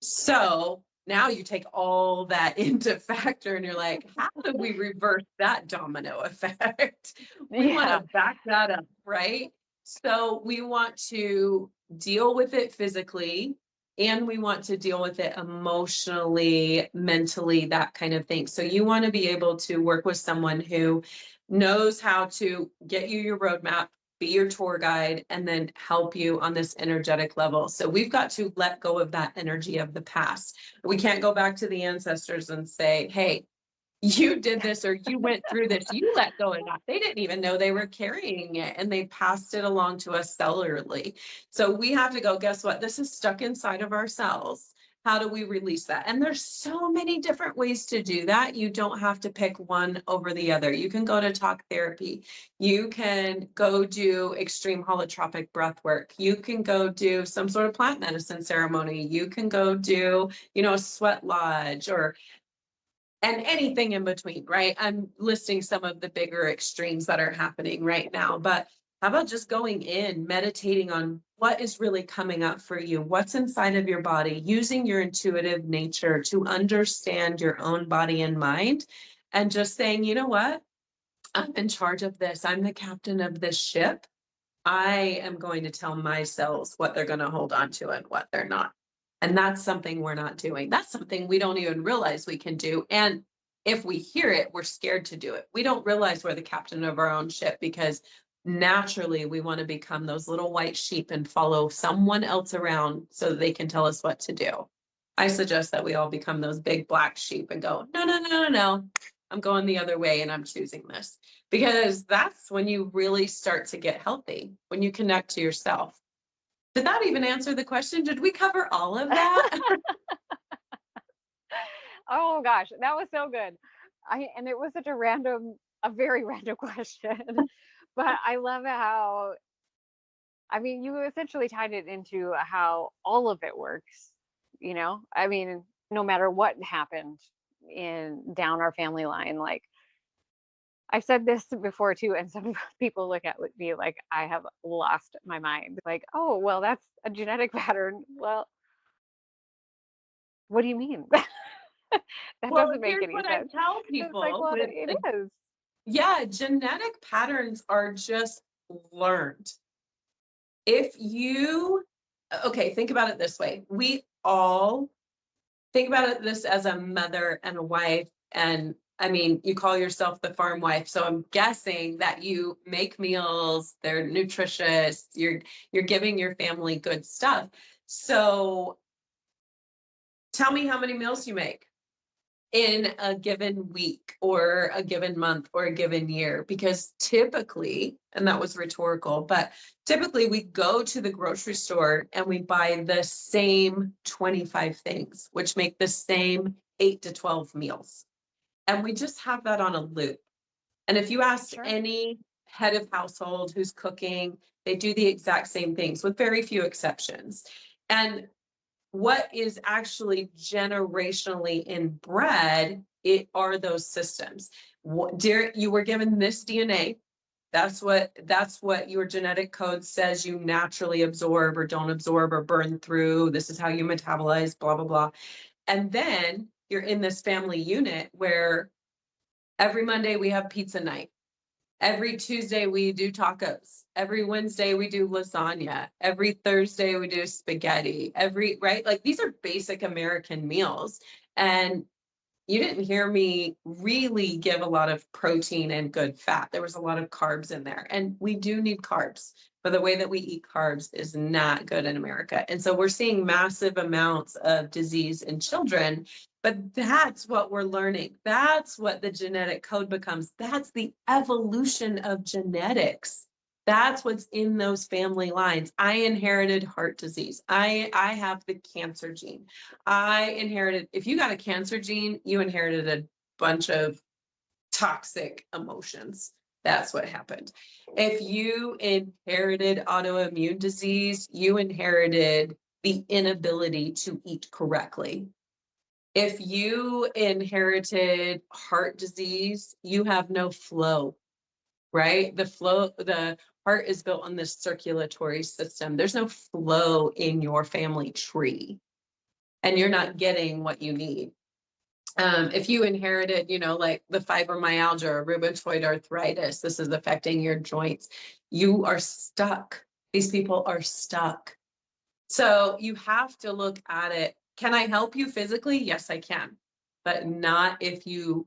So now you take all that into factor and you're like, how do we reverse that domino effect? We want Yeah. to back that up, right? So we want to deal with it physically and we want to deal with it emotionally, mentally, that kind of thing. So you want to be able to work with someone who knows how to get you your roadmap, be your tour guide, and then help you on this energetic level. So we've got to let go of that energy of the past. We can't go back to the ancestors and say, hey, you did this or you went through this, you let go of that. They didn't even know they were carrying it and they passed it along to us cellularly. So we have to go, guess what? This is stuck inside of our cells. How do we release that? And there's so many different ways to do that. You don't have to pick one over the other. You can go to talk therapy. You can go do extreme holotropic breath work. You can go do some sort of plant medicine ceremony. You can go do, a sweat lodge and anything in between, right? I'm listing some of the bigger extremes that are happening right now, but how about just going in, meditating on what is really coming up for you, what's inside of your body, using your intuitive nature to understand your own body and mind, and just saying, you know what? I'm in charge of this. I'm the captain of this ship. I am going to tell my cells what they're going to hold on to and what they're not. And that's something we're not doing. That's something we don't even realize we can do. And if we hear it, we're scared to do it. We don't realize we're the captain of our own ship because naturally we want to become those little white sheep and follow someone else around so that they can tell us what to do. I suggest that we all become those big black sheep and go, no, no, no, no, no. I'm going the other way and I'm choosing this. Because that's when you really start to get healthy, when you connect to yourself. Did that even answer the question? Did we cover all of that? Oh gosh, that was so good. And it was such a very random question. But I love how, I mean, you essentially tied it into how all of it works, I mean, no matter what happened in down our family line, like I've said this before too, and some people look at me like I have lost my mind. Like, oh, well, that's a genetic pattern. Well, what do you mean? That Well, doesn't make here's any what I sense. tell It's like, people well, with it is. yeah, genetic patterns are just learned. If you, okay, think about it this way. We all think about it this as a mother and a wife. And I mean, you call yourself the farm wife. So I'm guessing that you make meals, they're nutritious, you're giving your family good stuff. So tell me how many meals you make in a given week or a given month or a given year, because typically, and that was rhetorical, but typically we go to the grocery store and we buy the same 25 things, which make the same 8 to 12 meals. And we just have that on a loop. And if you ask Sure. any head of household who's cooking, they do the exact same things with very few exceptions. And what is actually generationally inbred, it are those systems. Dear, you were given this DNA. That's what your genetic code says you naturally absorb or don't absorb or burn through. This is how you metabolize, blah, blah, blah. And then you're in this family unit where every Monday we have pizza night. Every Tuesday we do tacos. Every Wednesday we do lasagna. Every Thursday we do spaghetti. Right? Like these are basic American meals. And you didn't hear me really give a lot of protein and good fat. There was a lot of carbs in there. And we do need carbs, but the way that we eat carbs is not good in America. And so we're seeing massive amounts of disease in children. But that's what we're learning. That's what the genetic code becomes. That's the evolution of genetics. That's what's in those family lines. I inherited heart disease. I have the cancer gene. I inherited, if you got a cancer gene, you inherited a bunch of toxic emotions. That's what happened. If you inherited autoimmune disease, you inherited the inability to eat correctly. If you inherited heart disease, you have no flow, right? The heart is built on this circulatory system. There's no flow in your family tree, and you're not getting what you need. If you inherited, like the fibromyalgia or rheumatoid arthritis, this is affecting your joints. You are stuck. These people are stuck. So you have to look at it. Can I help you physically? Yes, I can, but not if you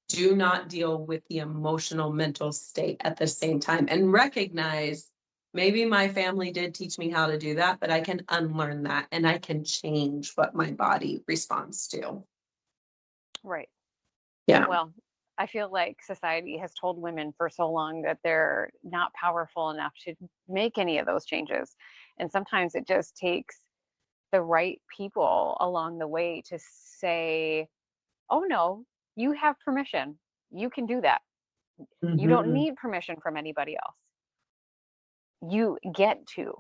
do not deal with the emotional mental state at the same time, and recognize maybe my family did teach me how to do that, but I can unlearn that and I can change what my body responds to. Right. Yeah. Well, I feel like society has told women for so long that they're not powerful enough to make any of those changes. And sometimes it just takes the right people along the way to say, oh no, you have permission. You can do that. You don't Mhm. need permission from anybody else. You get to.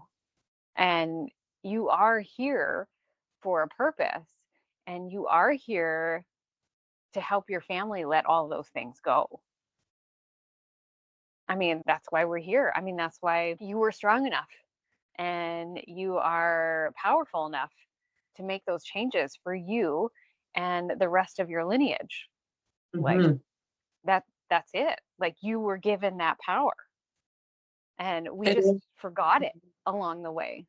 And you are here for a purpose. And you are here to help your family let all those things go. I mean, that's why we're here. I mean, that's why you were strong enough and you are powerful enough to make those changes for you and the rest of your lineage. Like Mhm. that's it. Like you were given that power and we And just forgot it along the way.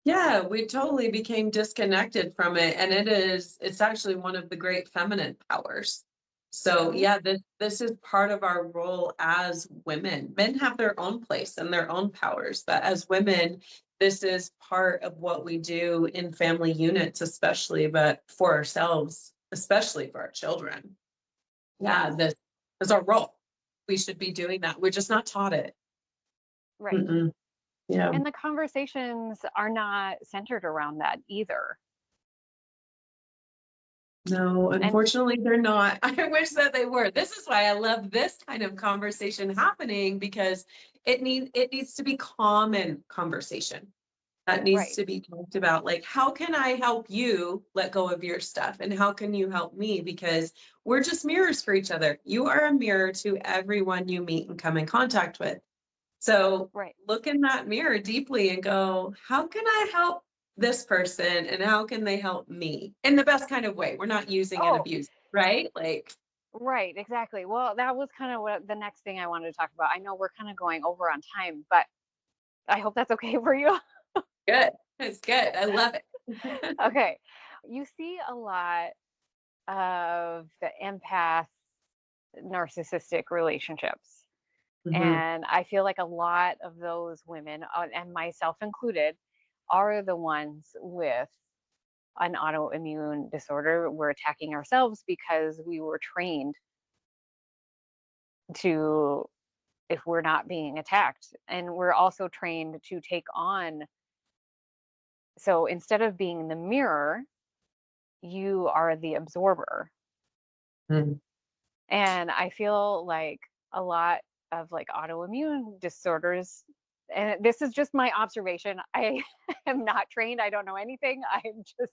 yeah, we totally became disconnected from it. And it's actually one of the great feminine powers. So Hmm. yeah, this is part of our role as women. Men have their own place and their own powers, but as women, this is part of what we do in family units, especially, but for ourselves, especially for our children. Yeah, Yes. this is our role. We should be doing that. We're just not taught it. Right. Mm-mm. Yeah. And the conversations are not centered around that either. No, And unfortunately, they're not. I wish that they were. This is why I love this kind of conversation happening, because it needs to be common conversation. That needs right. to be talked about. Like, how can I help you let go of your stuff? And how can you help me? Because we're just mirrors for each other. You are a mirror to everyone you meet and come in contact with. So Right. look in that mirror deeply and go, how can I help this person and how can they help me in the best kind of way? We're not using and Oh, abusing, right? Like, right, exactly. Well, that was kind of what the next thing I wanted to talk about. I know we're kind of going over on time, but I hope that's okay for you. good. It's good. I love it. Okay. You see a lot of the empath narcissistic relationships. Mhm. And I feel like a lot of those women, and myself included, are the ones with an autoimmune disorder. We're attacking ourselves because we were trained to, if we're not being attacked. And we're also trained to take on. So instead of being the mirror, you are the absorber. Mhm. And I feel like a lot of like autoimmune disorders, and this is just my observation. I am not trained. I don't know anything. I'm just,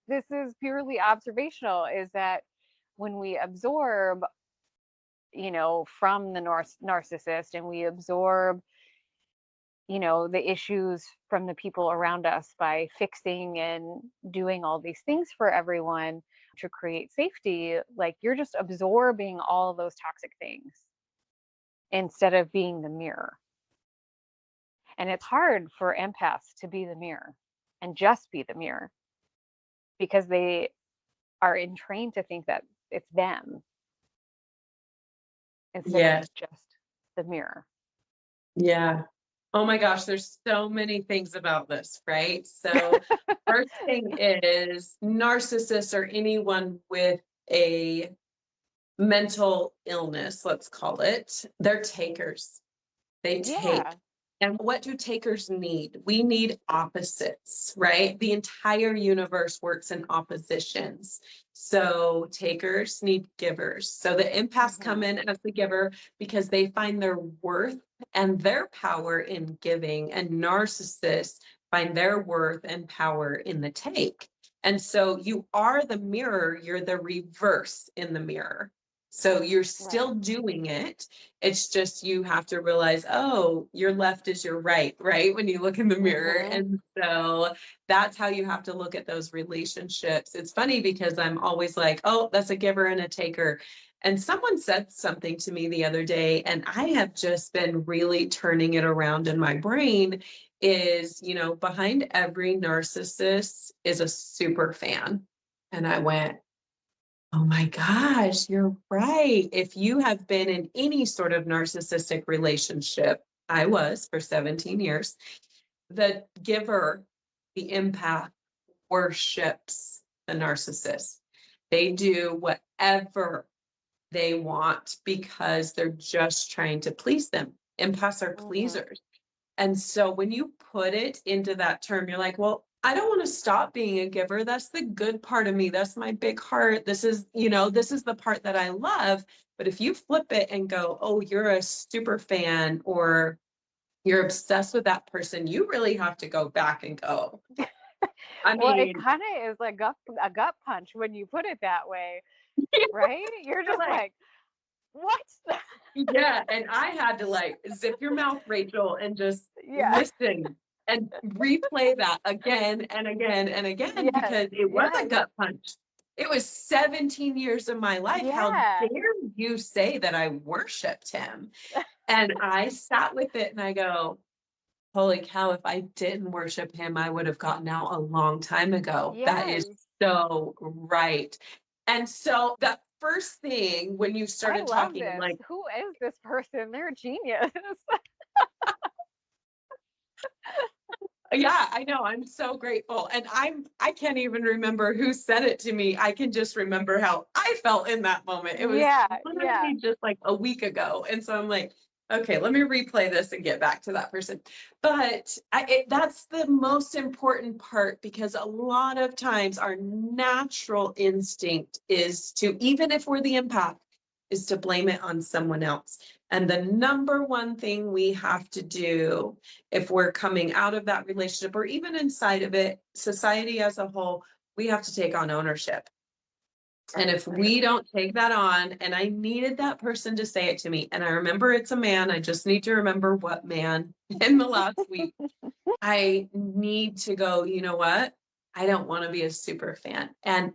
this is purely observational, is that when we absorb, from the narcissist, and we absorb, the issues from the people around us by fixing and doing all these things for everyone to create safety, like you're just absorbing all those toxic things instead of being the mirror. And it's hard for empaths to be the mirror and just be the mirror because they are entrained to think that it's them instead of Yes. just the mirror. Yeah. Oh my gosh, there's so many things about this, right? So, first thing is narcissists or anyone with a mental illness, let's call it, they're takers. They take. Yeah. And what do takers need? We need opposites, right? The entire universe works in oppositions. So takers need givers. So the empaths come Hmm. in as the giver because they find their worth and their power in giving, and narcissists find their worth and power in the take. And so you are the mirror, you're the reverse in the mirror. So you're Right. still doing it. It's just you have to realize, oh, your left is your right, right? When you look in the mirror. Hmm. And so that's how you have to look at those relationships. It's funny because I'm always like, oh, that's a giver and a taker. And someone said something to me the other day, and I have just been really turning it around in my brain is, behind every narcissist is a super fan. And I went, oh my gosh, you're right. If you have been in any sort of narcissistic relationship, I was for 17 years, the giver, the empath worships the narcissist. They do whatever they want because they're just trying to please them. Empaths are pleasers. And so when you put it into that term, you're like, well, I don't want to stop being a giver. That's the good part of me. That's my big heart. This is the part that I love. But if you flip it and go, oh, you're a super fan or you're obsessed with that person, you really have to go back and go. Well, it kind of is a gut punch when you put it that way, right? You're just like, what? Yeah, and I had to zip your mouth, Rachel, and just listen and replay that again and again and again because it was a gut punch. It was 17 years of my life. How dare you say that I worshiped him? And I sat with it and I go, holy cow, if I didn't worship him, I would have gotten out a long time ago. That is so right. And so that first thing when you started talking, who is this person? They're a genius. Yeah, I know. I'm so grateful. And I can't even remember who said it to me. I can just remember how I felt in that moment. It was literally just like a week ago. And so I'm like, okay, let me replay this and get back to that person. But that's the most important part because a lot of times our natural instinct is to, even if we're the empath, is to blame it on someone else. And the number one thing we have to do if we're coming out of that relationship or even inside of it, society as a whole, we have to take on ownership. And if we don't take that on, and I needed that person to say it to me, and I remember it's a man, I just need to remember what man in the last week, I need to go, you know what? I don't want to be a super fan. And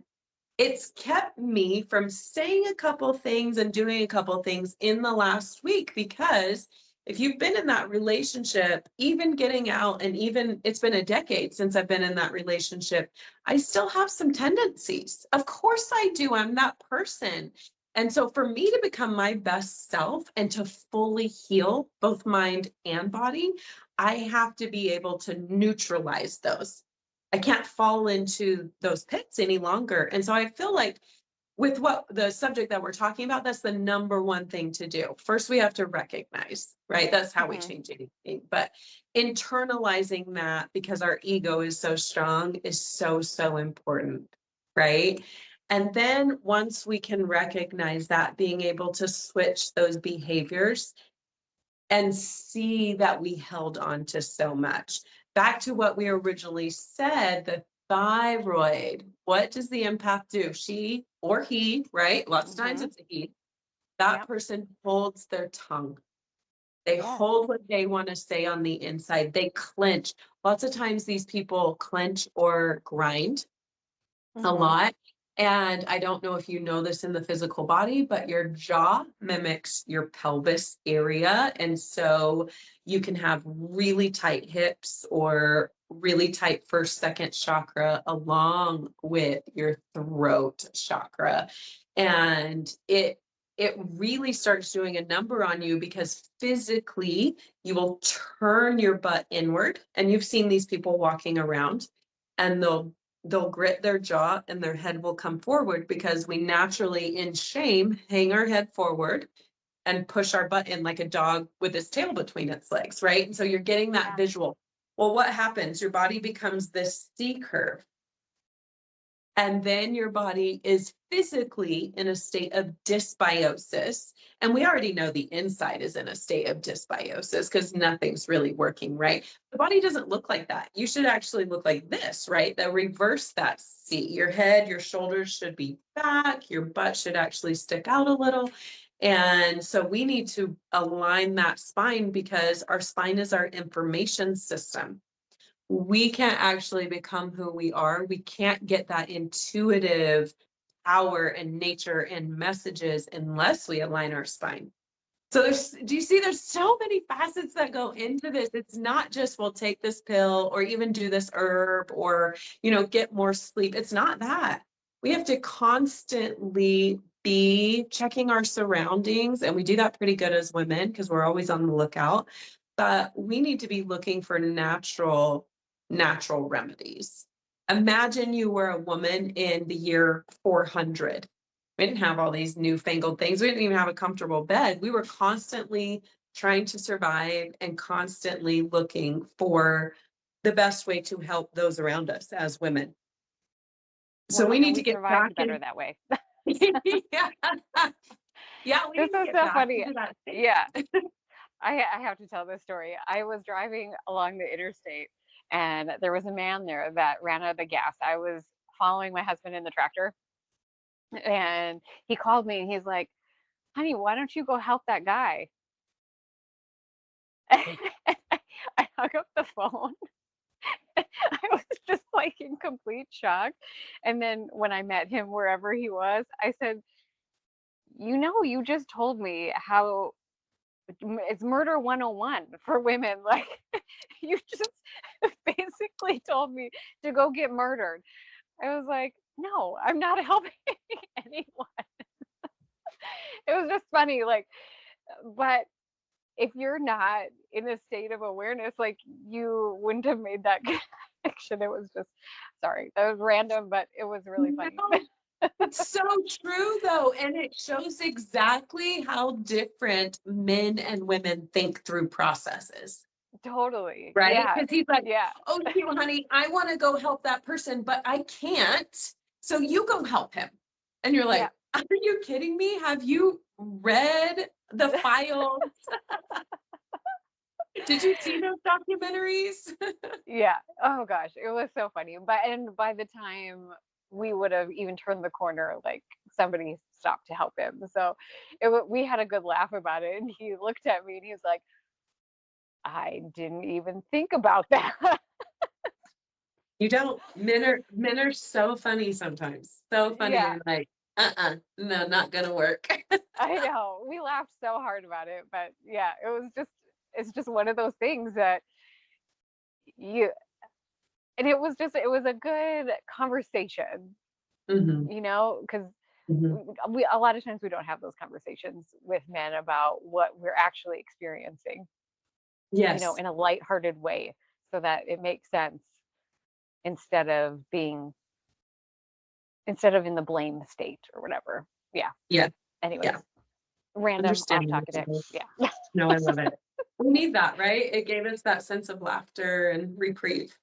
it's kept me from saying a couple things and doing a couple things in the last week because if you've been in that relationship, even getting out, and even it's been a decade since I've been in that relationship, I still have some tendencies. Of course I do. I'm that person. And so for me to become my best self and to fully heal both mind and body, I have to be able to neutralize those. I can't fall into those pits any longer. And so I feel like with what the subject that we're talking about, that's the number one thing to do. First, we have to recognize, right? That's how we change anything. But internalizing that because our ego is so strong is so, so important, right? And then once we can recognize that, being able to switch those behaviors and see that we held on to so much. Back to what we originally said, the thyroid. What does the empath do? She or he, right? Lots of times it's a he. That person holds their tongue. They hold what they want to say on the inside. They clench. Lots of times these people clench or grind a lot. And I don't know if you know this in the physical body, but your jaw mimics your pelvis area. And so you can have really tight hips or really tight first, second chakra along with your throat chakra. And it really starts doing a number on you because physically you will turn your butt inward. And you've seen these people walking around and they'll grit their jaw and their head will come forward because we naturally in shame hang our head forward and push our butt in like a dog with its tail between its legs, right? And so you're getting that visual. Well, what happens? Your body becomes this C curve. And then your body is physically in a state of dysbiosis. And we already know the inside is in a state of dysbiosis because nothing's really working, right? The body doesn't look like that. You should actually look like this, right? The reverse that C. Your head, your shoulders should be back. Your butt should actually stick out a little. And so we need to align that spine because our spine is our information system. We can't actually become who we are. We can't get that intuitive power and nature and messages unless we align our spine. So do you see, there's so many facets that go into this. It's not just, well, take this pill or even do this herb or, get more sleep. It's not that. We have to constantly be checking our surroundings, and we do that pretty good as women because we're always on the lookout. But we need to be looking for natural remedies. Imagine you were a woman in the year 400. We didn't have all these newfangled things. We didn't even have a comfortable bed. We were constantly trying to survive and constantly looking for the best way to help those around us as women. So we need to get back better that way. Yeah. Yeah, this is so funny. Yeah. I have to tell this story. I was driving along the interstate and there was a man there that ran out of gas. I was following my husband in the tractor and he called me and he's like, honey, why don't you go help that guy? I hung up the phone. I was just like in complete shock. And then when I met him wherever he was, I said, you just told me how it's murder 101 for women. Like you just basically told me to go get murdered. I was like, no, I'm not helping anyone. It was just funny, like, but if you're not in a state of awareness, like you wouldn't have made that connection. It was just, sorry, that was random, but it was really funny. No, it's so true though. And it shows exactly how different men and women think through processes. Totally. Right? Because he's like, yeah. oh, honey, I want to go help that person, but I can't. So you go help him. And you're like, are you kidding me? Have you read the files? Did you see those documentaries? Yeah. Oh gosh, it was so funny. And by the time we would have even turned the corner, like somebody stopped to help him. So we had a good laugh about it. And he looked at me and he was like, I didn't even think about that. You don't. Men are so funny sometimes. So funny. Yeah. And like, no, not gonna work. I know. We laughed so hard about it, but yeah, it's just one of those things that and it was a good conversation, because we a lot of times we don't have those conversations with men about what we're actually experiencing. Yes. In a lighthearted way so that it makes sense instead of in the blame state or whatever. Yeah. Yeah. Anyways, yeah. Random off topic. Yeah. No, I love it. We need that, right? It gave us that sense of laughter and reprieve.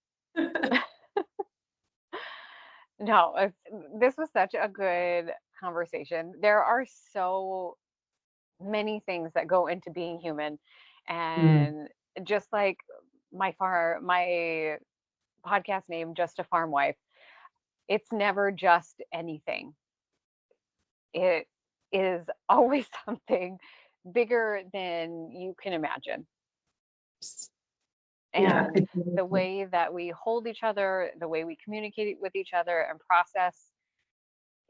No, this was such a good conversation. There are so many things that go into being human, and just like my podcast name, Just a Farm Wife, it's never just anything. It is always something bigger than you can imagine. And the way that we hold each other, the way we communicate with each other and process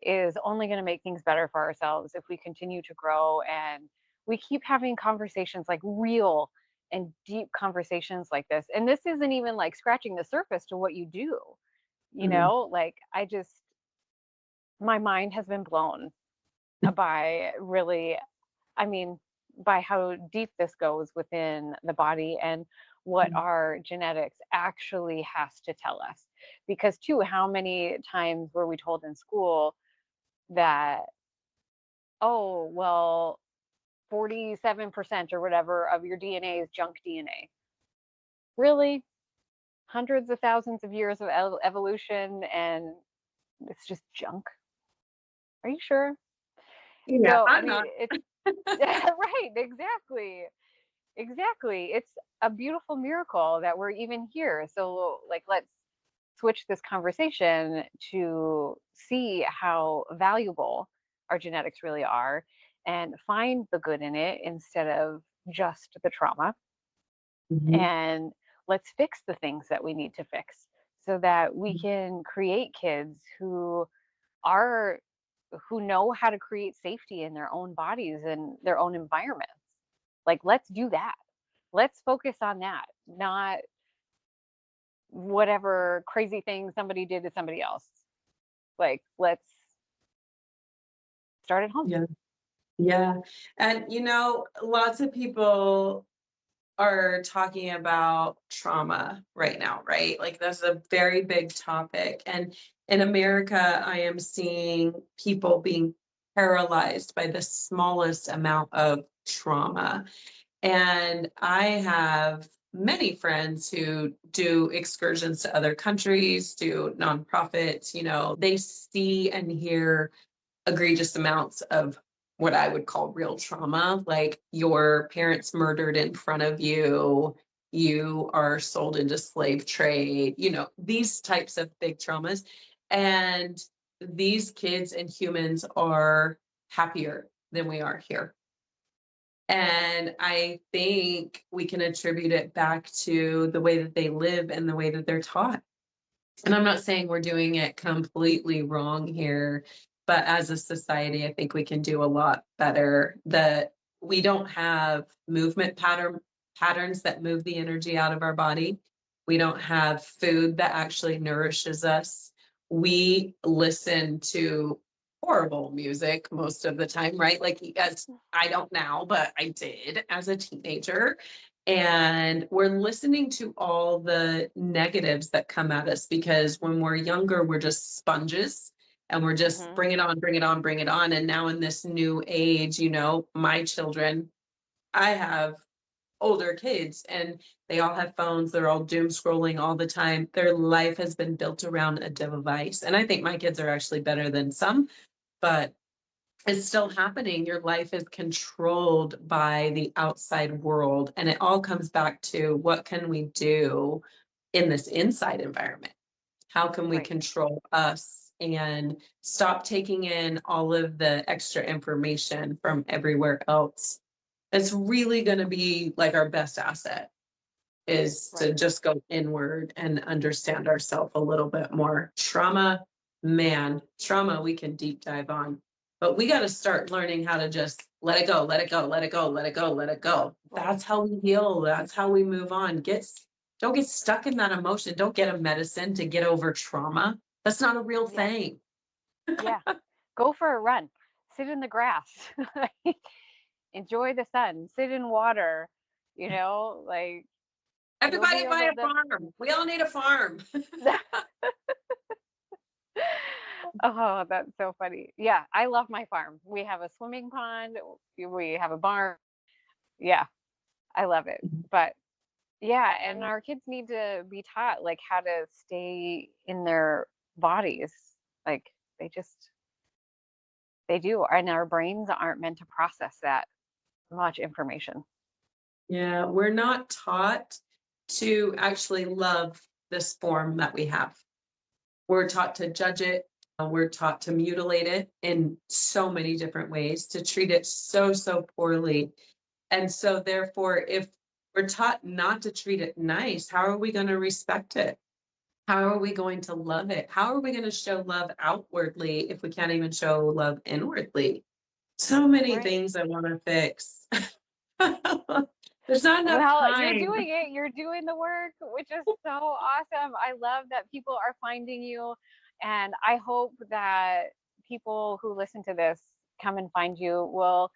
is only going to make things better for ourselves if we continue to grow and we keep having conversations, like real and deep conversations like this. And this isn't even like scratching the surface to what you do, like my mind has been blown by by how deep this goes within the body and what our genetics actually has to tell us. Because too, how many times were we told in school that, oh, well, 47% or whatever of your DNA is junk DNA? Really? Hundreds of thousands of years of evolution and it's just junk? Are you sure? Yeah, So, I'm not. it's right, exactly. It's a beautiful miracle that we're even here. So, like, let's switch this conversation to see how valuable our genetics really are and find the good in it instead of just the trauma. And let's fix the things that we need to fix so that we can create kids who are who know how to create safety in their own bodies and their own environments. Like, let's do that. Let's focus on that, not whatever crazy thing somebody did to somebody else. Like, let's start at home. Yeah. Yeah. And, lots of people are talking about trauma right now, right? Like that's a very big topic. And in America, I am seeing people being paralyzed by the smallest amount of trauma. And I have many friends who do excursions to other countries, do nonprofits, they see and hear egregious amounts of what I would call real trauma, like your parents murdered in front of you, you are sold into slave trade, these types of big traumas. And these kids and humans are happier than we are here. And I think we can attribute it back to the way that they live and the way that they're taught. And I'm not saying we're doing it completely wrong here, but as a society, I think we can do a lot better. That we don't have movement patterns that move the energy out of our body. We don't have food that actually nourishes us. We listen to horrible music most of the time, right? Like, as I don't now, but I did as a teenager. And we're listening to all the negatives that come at us because when we're younger, we're just sponges and we're just bring it on, bring it on, bring it on. And now in this new age, my children, I have older kids and they all have phones. They're all doom scrolling all the time. Their life has been built around a device. And I think my kids are actually better than some, but it's still happening. Your life is controlled by the outside world. And it all comes back to what can we do in this inside environment? How can we control us and stop taking in all of the extra information from everywhere else? It's really going to be like our best asset is to just go inward and understand ourselves a little bit more. Trauma, we can deep dive on. But we got to start learning how to just let it go, let it go, let it go, let it go, let it go. That's how we heal. That's how we move on. Don't get stuck in that emotion. Don't get a medicine to get over trauma. That's not a real thing. Yeah. Go for a run. Sit in the grass. Enjoy the sun. Sit in water. Like everybody buy a farm. We all need a farm. Oh, that's so funny. Yeah, I love my farm. We have a swimming pond. We have a barn. Yeah, I love it. But yeah, and our kids need to be taught like how to stay in their bodies. Like they do. And our brains aren't meant to process that much information. Yeah, we're not taught to actually love this form that we have. We're taught to judge it. We're taught to mutilate it in so many different ways, to treat it so, so poorly. And so therefore, if we're taught not to treat it nice, how are we going to respect it? How are we going to love it? How are we going to show love outwardly if we can't even show love inwardly? So many things I want to fix. There's not enough time. You're doing it. You're doing the work, which is so awesome. I love that people are finding you. And I hope that people who listen to this come and find you. We'll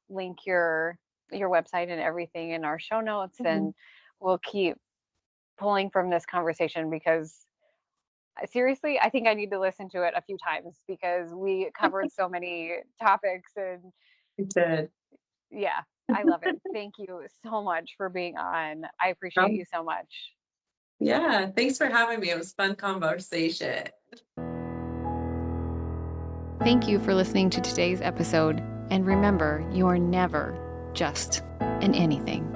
link your website and everything in our show notes. And we'll keep pulling from this conversation because seriously, I think I need to listen to it a few times because we covered so many topics. And it did. Yeah, I love it. Thank you so much for being on. I appreciate you so much. Yeah, thanks for having me. It was a fun conversation. Thank you for listening to today's episode. And remember, you are never just an anything.